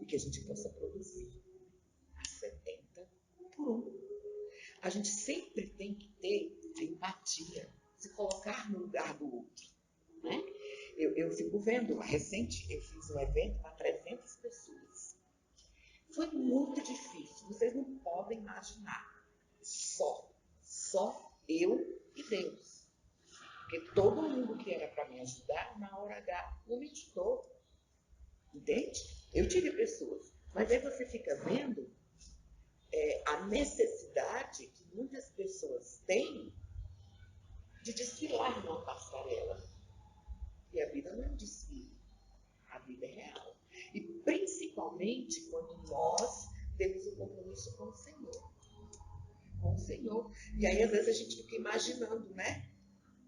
e que a gente possa produzir a 70 por 1. A gente sempre tem que ter a empatia, se colocar no lugar do outro. Né? Eu fico vendo, recente eu fiz um evento para 300 pessoas. Foi muito difícil, vocês não podem imaginar. Só eu e Deus. Porque todo mundo que era para me ajudar, na hora H, não me ajudou. Entende? Eu tive pessoas. Mas aí você fica vendo a necessidade que muitas pessoas têm de desfilar numa passarela. E a vida não é um desfile. A vida é real. E principalmente quando nós temos um compromisso com o Senhor. Com o Senhor. E aí, às vezes, a gente fica imaginando, né?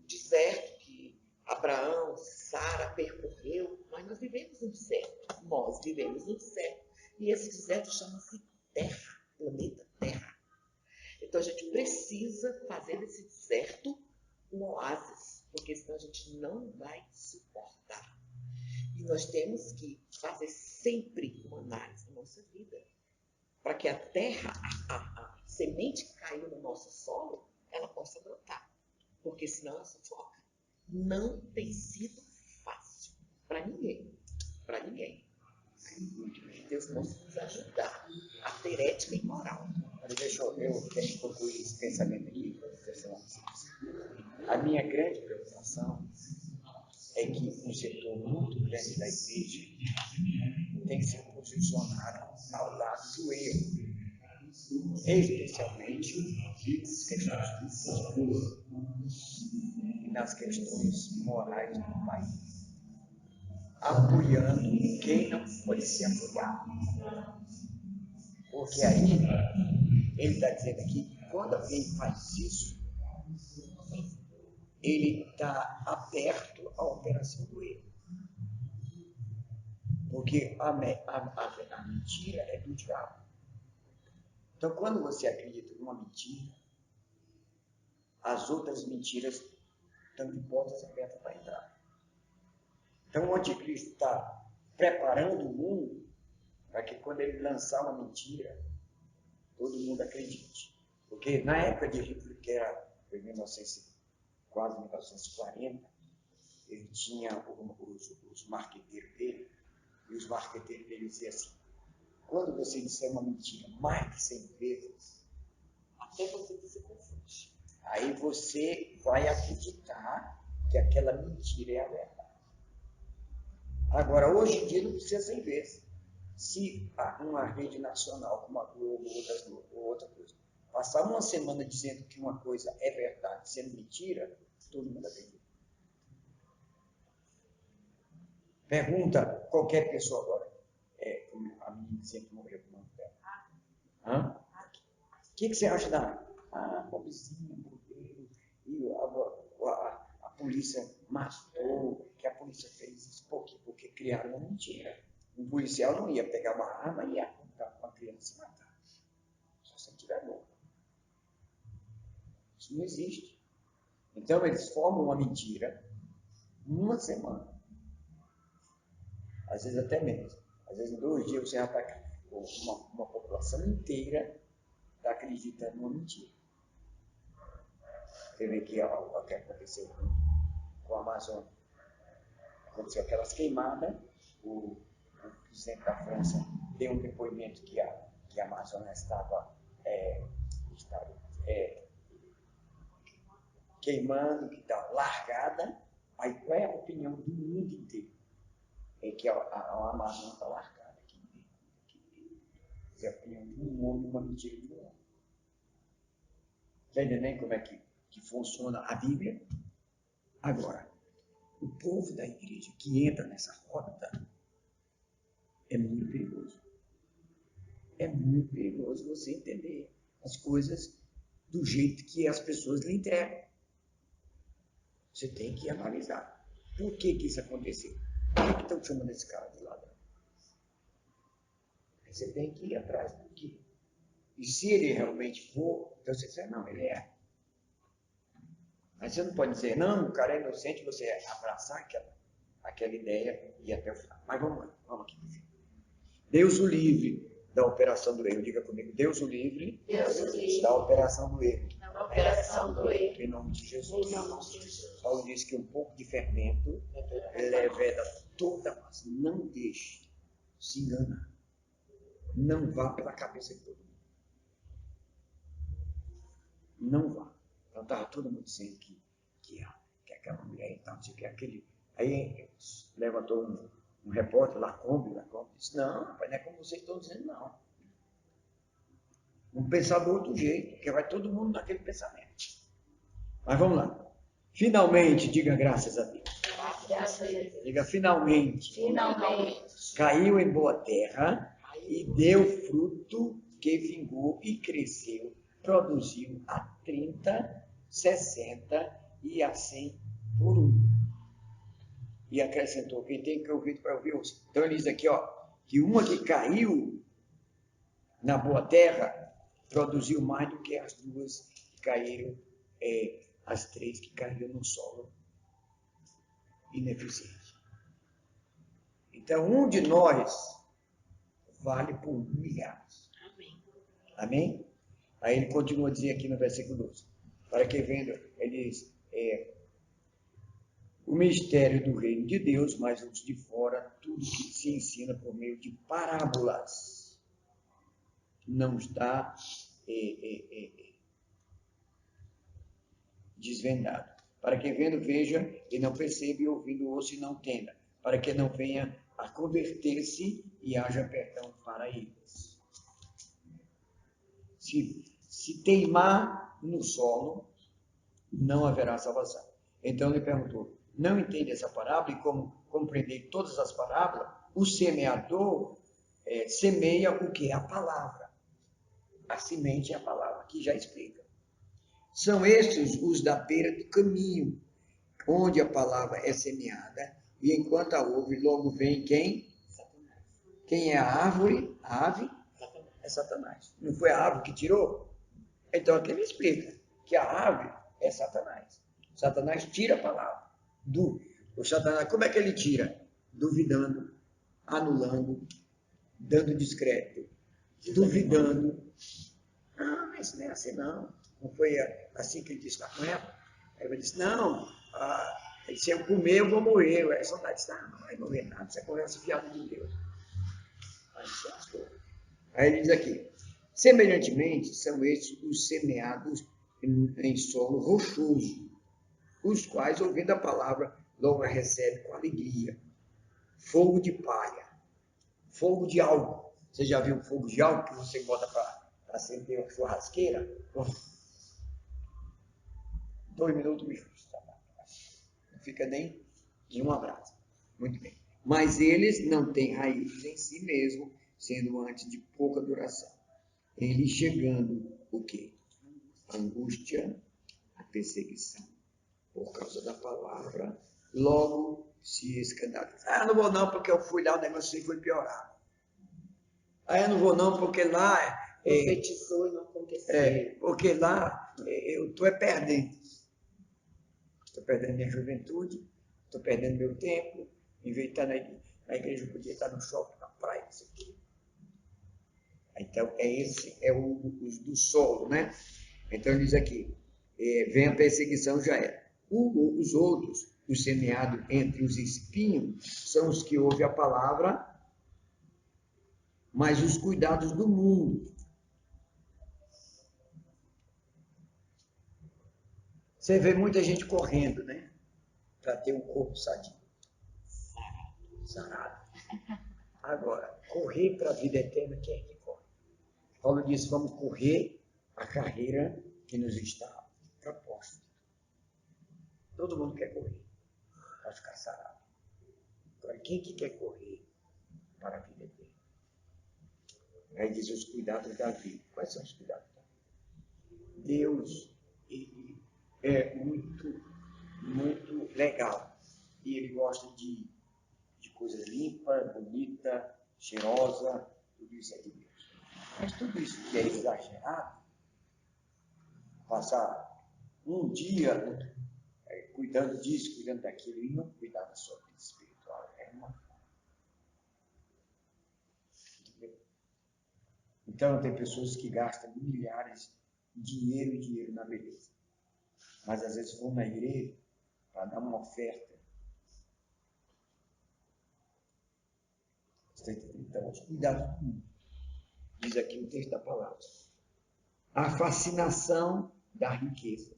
O deserto que Abraão, Sara percorreu. Mas nós vivemos no deserto. Nós vivemos no deserto. E esse deserto chama-se Terra. Planeta Terra. Então, a gente precisa fazer desse deserto um oásis. Porque senão a gente não vai suportar. E nós temos que fazer sempre uma análise na nossa vida. Para que a terra, a semente que caiu no nosso solo, ela possa brotar. Porque senão ela sufoca. Não tem sido fácil. Para ninguém. Para ninguém. Deus possa nos ajudar a ter ética e moral. Deixa eu concluir esse pensamento aqui. A minha grande preocupação é que um setor muito grande da igreja tem que se posicionar ao lado do erro, especialmente nas questões políticas e nas questões morais do país, apoiando quem não pode ser apoiado. Porque aí, ele está dizendo aqui que quando alguém faz isso, ele está aberto à operação do erro. Porque a mentira é do diabo. Então, quando você acredita numa mentira, as outras mentiras estão de portas abertas para entrar. Então, o anticristo está preparando o mundo para que quando ele lançar uma mentira, todo mundo acredite. Porque na época de Hitler, que era quase 1940, ele tinha os marqueteiros dele, e os marqueteiros dele diziam assim: quando você disser uma mentira mais de 100 vezes, Até você se confunde. aí você vai acreditar que aquela mentira é a verdade. Agora, hoje em dia não precisa 100 vezes. Se uma rede nacional, como a Globo ou outra coisa, passar uma semana dizendo que uma coisa é verdade, sendo mentira, todo mundo acredita. Pergunta qualquer pessoa agora. A menina dizendo que morreu com uma dela. O que você acha da pobrezinha, morreu, e a polícia matou, que a polícia fez isso? Por quê? Porque criaram uma mentira. Um policial não ia pegar uma arma e ia apontar para uma criança e matar. Só se ele estiver louco. Isso não existe. Então, eles formam uma mentira numa semana. Às vezes até menos. Às vezes em 2 dias você já está... Uma população inteira está acreditando numa mentira. Você vê que o que aconteceu com a Amazônia. Aconteceu aquelas queimadas, o presidente da França deu um depoimento que a Amazônia estava queimando, que está largada. Aí qual é a opinião do mundo inteiro? É que a Amazônia está largada aqui dentro. Essa é a opinião de um homem, uma mentira de um homem. Está entendendo como é que funciona a Bíblia? Agora, o povo da igreja que entra nessa rota é muito perigoso. É muito perigoso você entender as coisas do jeito que as pessoas lhe entregam. Você tem que analisar. Por que isso aconteceu? Por que estão chamando esse cara de ladrão? Você tem que ir atrás do quê? E se ele realmente for, então você diz, não, ele é. Mas você não pode dizer, não, o cara é inocente, você abraçar aquela ideia e ir até o final. Mas vamos lá, vamos aqui. Deus o livre da operação do erro. Diga comigo, Deus o livre, da operação do erro. Em nome de Jesus. Paulo diz que um pouco de fermento leveda toda a massa. Não deixe se enganar. Não vá pela cabeça de todo mundo. Não vá. Então estava todo mundo dizendo que aquela mulher e tal, não sei o que, aquele. Aí levantou um repórter, Lacombe, disse, não, rapaz, não é como vocês estão dizendo, não. Um pensador do jeito, que vai todo mundo naquele pensamento. Mas vamos lá. Finalmente, diga graças a Deus. Diga finalmente. Caiu em boa terra e deu fruto que vingou e cresceu, produziu a 30, 60 e a 100 por um. E acrescentou, quem tem que ouvir para ouvir, ouça. Então ele diz aqui, que uma que caiu na boa terra produziu mais do que as duas que caíram, as 3 que caíram no solo ineficiente. Então, um de nós vale por milhares. Amém? Aí ele continua a dizer aqui no versículo 12. Para que vendo, ele diz, o mistério do reino de Deus, mas os de fora, tudo que se ensina por meio de parábolas, não está desvendado. Para que vendo, veja e não perceba, e ouvindo, ouça e não entenda. Para que não venha a converter-se e haja perdão para eles. Se teimar no solo, não haverá salvação. Então ele perguntou, não entende essa parábola? E como compreender todas as parábolas, o semeador semeia o que? A palavra. A semente é a palavra, que já explica. São estes os da beira do caminho, onde a palavra é semeada, e enquanto a ouve, logo vem quem? Satanás. Quem é a árvore? A ave? Satanás. É Satanás. Não foi a árvore que tirou? Então aqui ele explica que a árvore é Satanás. Satanás tira a palavra. O Satanás, como é que ele tira? Duvidando, anulando, dando descrédito, duvidando. Não, isso não é assim não. Não foi assim que ele disse lá com ela. Aí ele disse, não, se eu comer eu vou morrer. Aí a Satanás disse, não vai morrer nada, você conhece fiado de Deus. Aí ele diz aqui, semelhantemente são estes os semeados em solo rochoso, os quais, ouvindo a palavra, logo a recebem com alegria. Fogo de palha, fogo de álcool. Você já viu fogo de álcool que você bota para acender uma churrasqueira? 2 minutos, bicho. Não fica nem de uma brasa. Muito bem. Mas eles não têm raízes em si mesmo, sendo antes de pouca duração. Eles chegando, o quê? A angústia, a perseguição, por causa da palavra, logo se escandalizam. Não vou não, porque eu fui lá, o negócio foi piorar. Eu não vou não, porque lá... Profetizou e não aconteceu. Porque lá eu estou perdendo. Estou perdendo minha juventude, estou perdendo meu tempo. Em vez de estar na igreja, eu podia estar no shopping, na praia, isso aqui. Então, esse é o do solo, né? Então, ele diz aqui, vem a perseguição, já era. Os outros, o semeado entre os espinhos, são os que ouvem a palavra, mas os cuidados do mundo. Você vê muita gente correndo, né? Para ter um corpo sadio. Sarado. Agora, correr para a vida eterna, quem é que corre? Paulo disse, vamos correr a carreira que nos está proposta. Todo mundo quer correr para ficar sarado. Agora, quem que quer correr para a vida eterna? Aí diz os cuidados da vida. Quais são os cuidados da vida? Deus, ele é muito, muito legal. E ele gosta de coisa limpa, bonita, cheirosa, tudo isso é de Deus. Mas tudo isso que é exagerado, passar um dia cuidando disso, cuidando daquilo, e não cuidar da sua vida espiritual, é uma falta. Então, tem pessoas que gastam milhares de dinheiro na beleza. Mas, às vezes, vão na igreja para dar uma oferta. Então, os cuidados do mundo. Diz aqui o texto da palavra. A fascinação da riqueza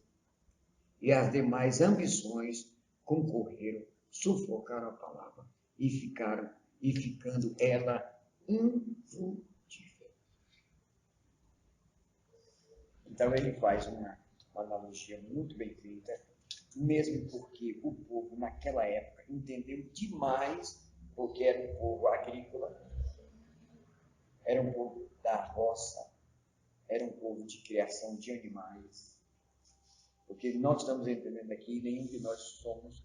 e as demais ambições concorreram, sufocaram a palavra e ficando ela infrutífera. Então ele faz uma analogia muito bem feita, mesmo porque o povo naquela época entendeu demais, porque era um povo agrícola, era um povo da roça, era um povo de criação de animais. Porque nós estamos entendendo aqui, nenhum de nós somos,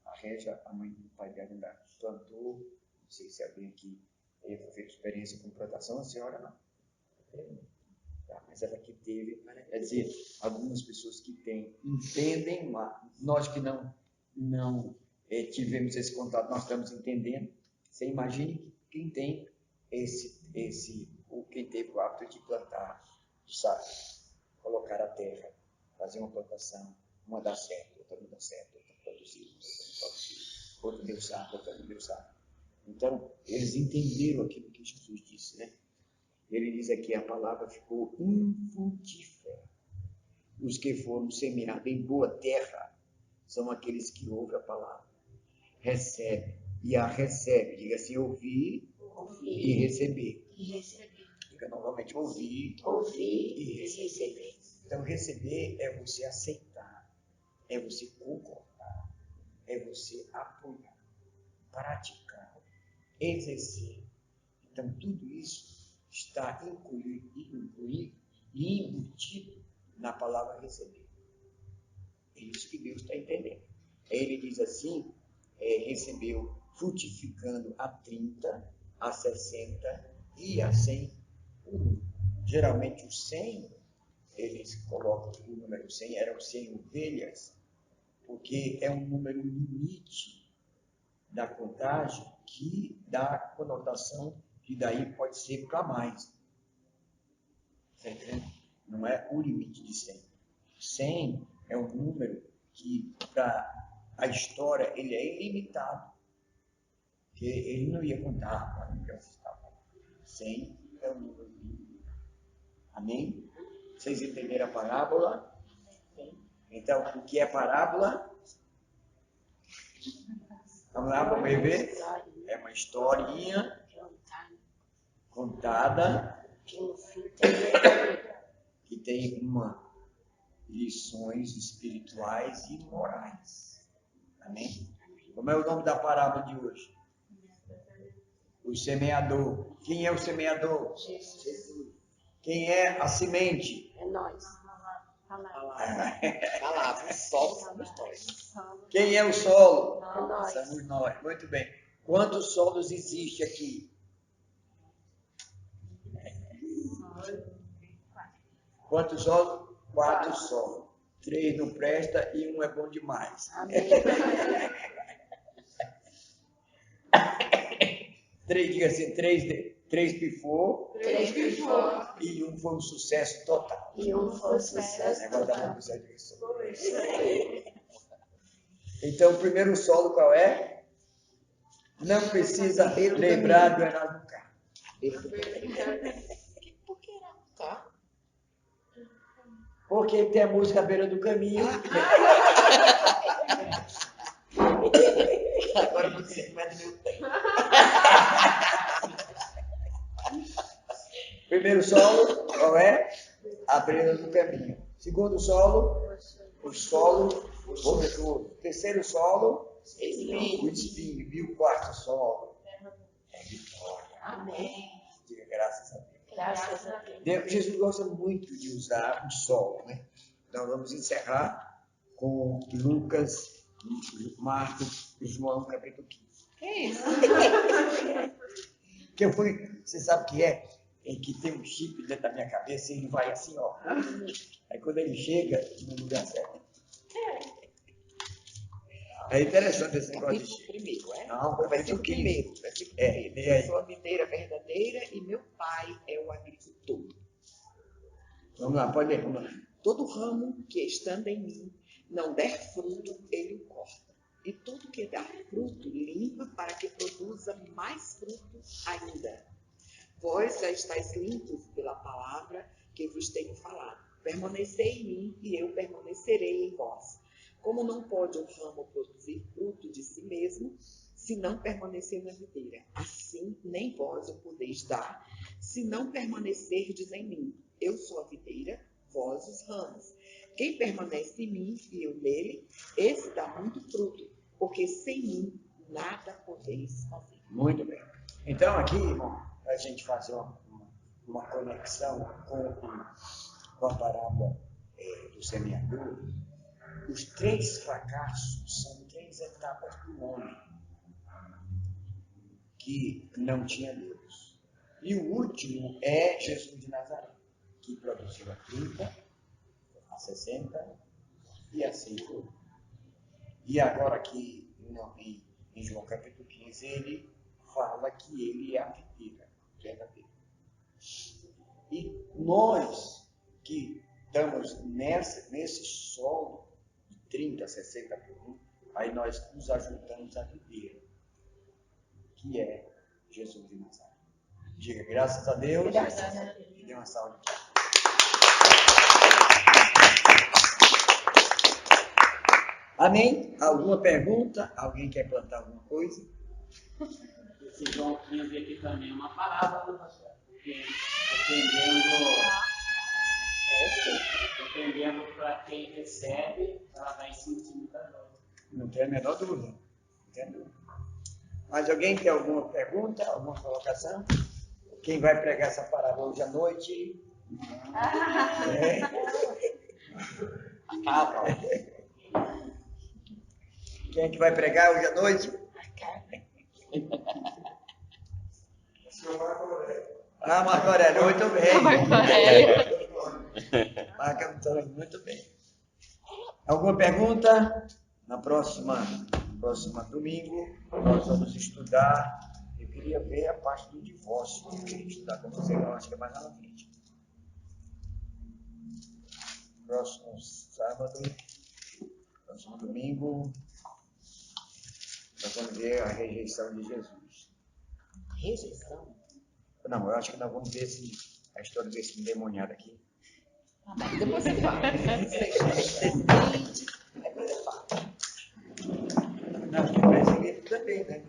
a Régia, a mãe do pai dela ainda plantou, não sei se alguém aqui fez experiência com plantação, a senhora não. Tá, mas ela que teve, quer dizer, algumas pessoas que entendem, nós que não tivemos esse contato, nós estamos entendendo. Você imagine quem tem quem teve o hábito de plantar, sabe, colocar a terra, fazer uma plantação, uma dá certo, outra não dá certo, outra produzir, outra deu certo, outra não deu certo. Então, eles entenderam aquilo que Jesus disse, né? Ele diz aqui, a palavra ficou infrutífera. Os que foram semeados em boa terra são aqueles que ouvem a palavra, recebem, e a recebem, diga assim, ouvir e receber. Diga novamente, ouvir e receber. Então, receber é você aceitar, é você concordar, é você apoiar, praticar, exercer. Então, tudo isso está incluído e embutido na palavra receber. É isso que Deus está entendendo. Ele diz assim, recebeu frutificando a 30, a 60 e a 100 por um. Geralmente o 100, eles colocam o número 100, eram 100 ovelhas, porque é um número limite da contagem que dá conotação que daí pode ser para mais. Tá entendendo? Não é o limite de 100. 100 é um número que, para a história, ele é ilimitado. Porque ele não ia contar para o que eu estava. 100 é um número ilimitado. Amém? Vocês entenderam a parábola? Então, o que é parábola? Vamos lá, vamos ver? É uma historinha contada que tem lições espirituais e morais. Amém? Como é o nome da parábola de hoje? O semeador. Quem é o semeador? Jesus. Quem é a semente? É nós. Palavra, solo somos nós. Quem é o solo? É nós. Somos nós. Muito bem. Quantos solos existe aqui? Quantos solos? 4 solos. 3 não presta e 1 é bom demais. Amém. 3, diga assim, 3 pifou 3 pifou. e um foi um sucesso total. E um foi sucesso Negócio da total. música disso. Então, o primeiro solo qual é? Não precisa lembrar do Heraldo Carlos. Por que não? Tá? Porque tem a música à beira do caminho. Agora você vai do meu tempo. Primeiro solo, qual é? A beira do caminho. Segundo solo, o solo, o terceiro solo, o espinho. E o quarto solo é vitória. Amém. Diga graças a Deus. Graças a Deus. Jesus gosta muito de usar o solo, né? Então vamos encerrar com Lucas, Marcos e João, capítulo 15. Que isso? Que eu fui, você sabe o que é? É que tem um chip dentro da minha cabeça e ele vai assim, ó. Aí quando ele chega no lugar certo. É interessante esse negócio de Capítulo chip. primeiro, é? Não, Versículo capítulo 15. primeiro. Versículo É, primeiro. lê aí. Eu sou a videira verdadeira e meu pai é o agricultor. Vamos lá, pode ler. Vamos lá. Todo ramo que estando em mim não der fruto, ele o corta. E tudo que dá fruto, limpa para que produza mais fruto ainda. Vós já estáis limpos pela palavra que vos tenho falado. Permanecei em mim e eu permanecerei em vós. Como não pode um ramo produzir fruto de si mesmo, se não permanecer na videira, assim nem vós o podeis dar, se não permanecerdes em mim. Eu sou a videira, vós os ramos. Quem permanece em mim e eu nele, esse dá muito fruto, porque sem mim nada podeis fazer. Muito bem. Então aqui, irmão, para a gente fazer uma conexão com a parábola do semeador, os 3 fracassos são 3 etapas do homem que não tinha Deus. E o último é Jesus de Nazaré, que produziu a 30, a 60 e a 100. E agora aqui em João capítulo 15, ele fala que ele é a videira verdadeira. E nós que estamos nesse solo de 30, 60 por 1, aí nós nos ajuntamos a videira, que é Jesus de Nazaré. Diga graças a Deus. Graças a Deus. E dê uma salva de palmas. Amém? Alguma pergunta? Alguém quer plantar alguma coisa? Esse João 15 aqui também é uma parábola, pastor. Porque dependendo para quem recebe, ela vai sentir muita dor. Não tem a menor dúvida. Entendeu? Mas alguém tem alguma pergunta, alguma colocação? Quem vai pregar essa parábola hoje à noite? É. Quem é que vai pregar hoje à noite? Marco Aurélio, muito bem. Marco Aurélio. Marco Antônio, muito bem. Alguma pergunta? Na próxima domingo, nós vamos estudar. Eu queria ver a parte do divórcio. Eu queria estudar com você, eu acho que é mais lá na frente. Próximo sábado, próximo domingo, nós vamos ver a rejeição de Jesus. Rejeição? Não, eu acho que nós vamos ver a história desse endemoniado aqui. Depois você fala. Decide. Depois eu falo. Não, que perseguido também, né?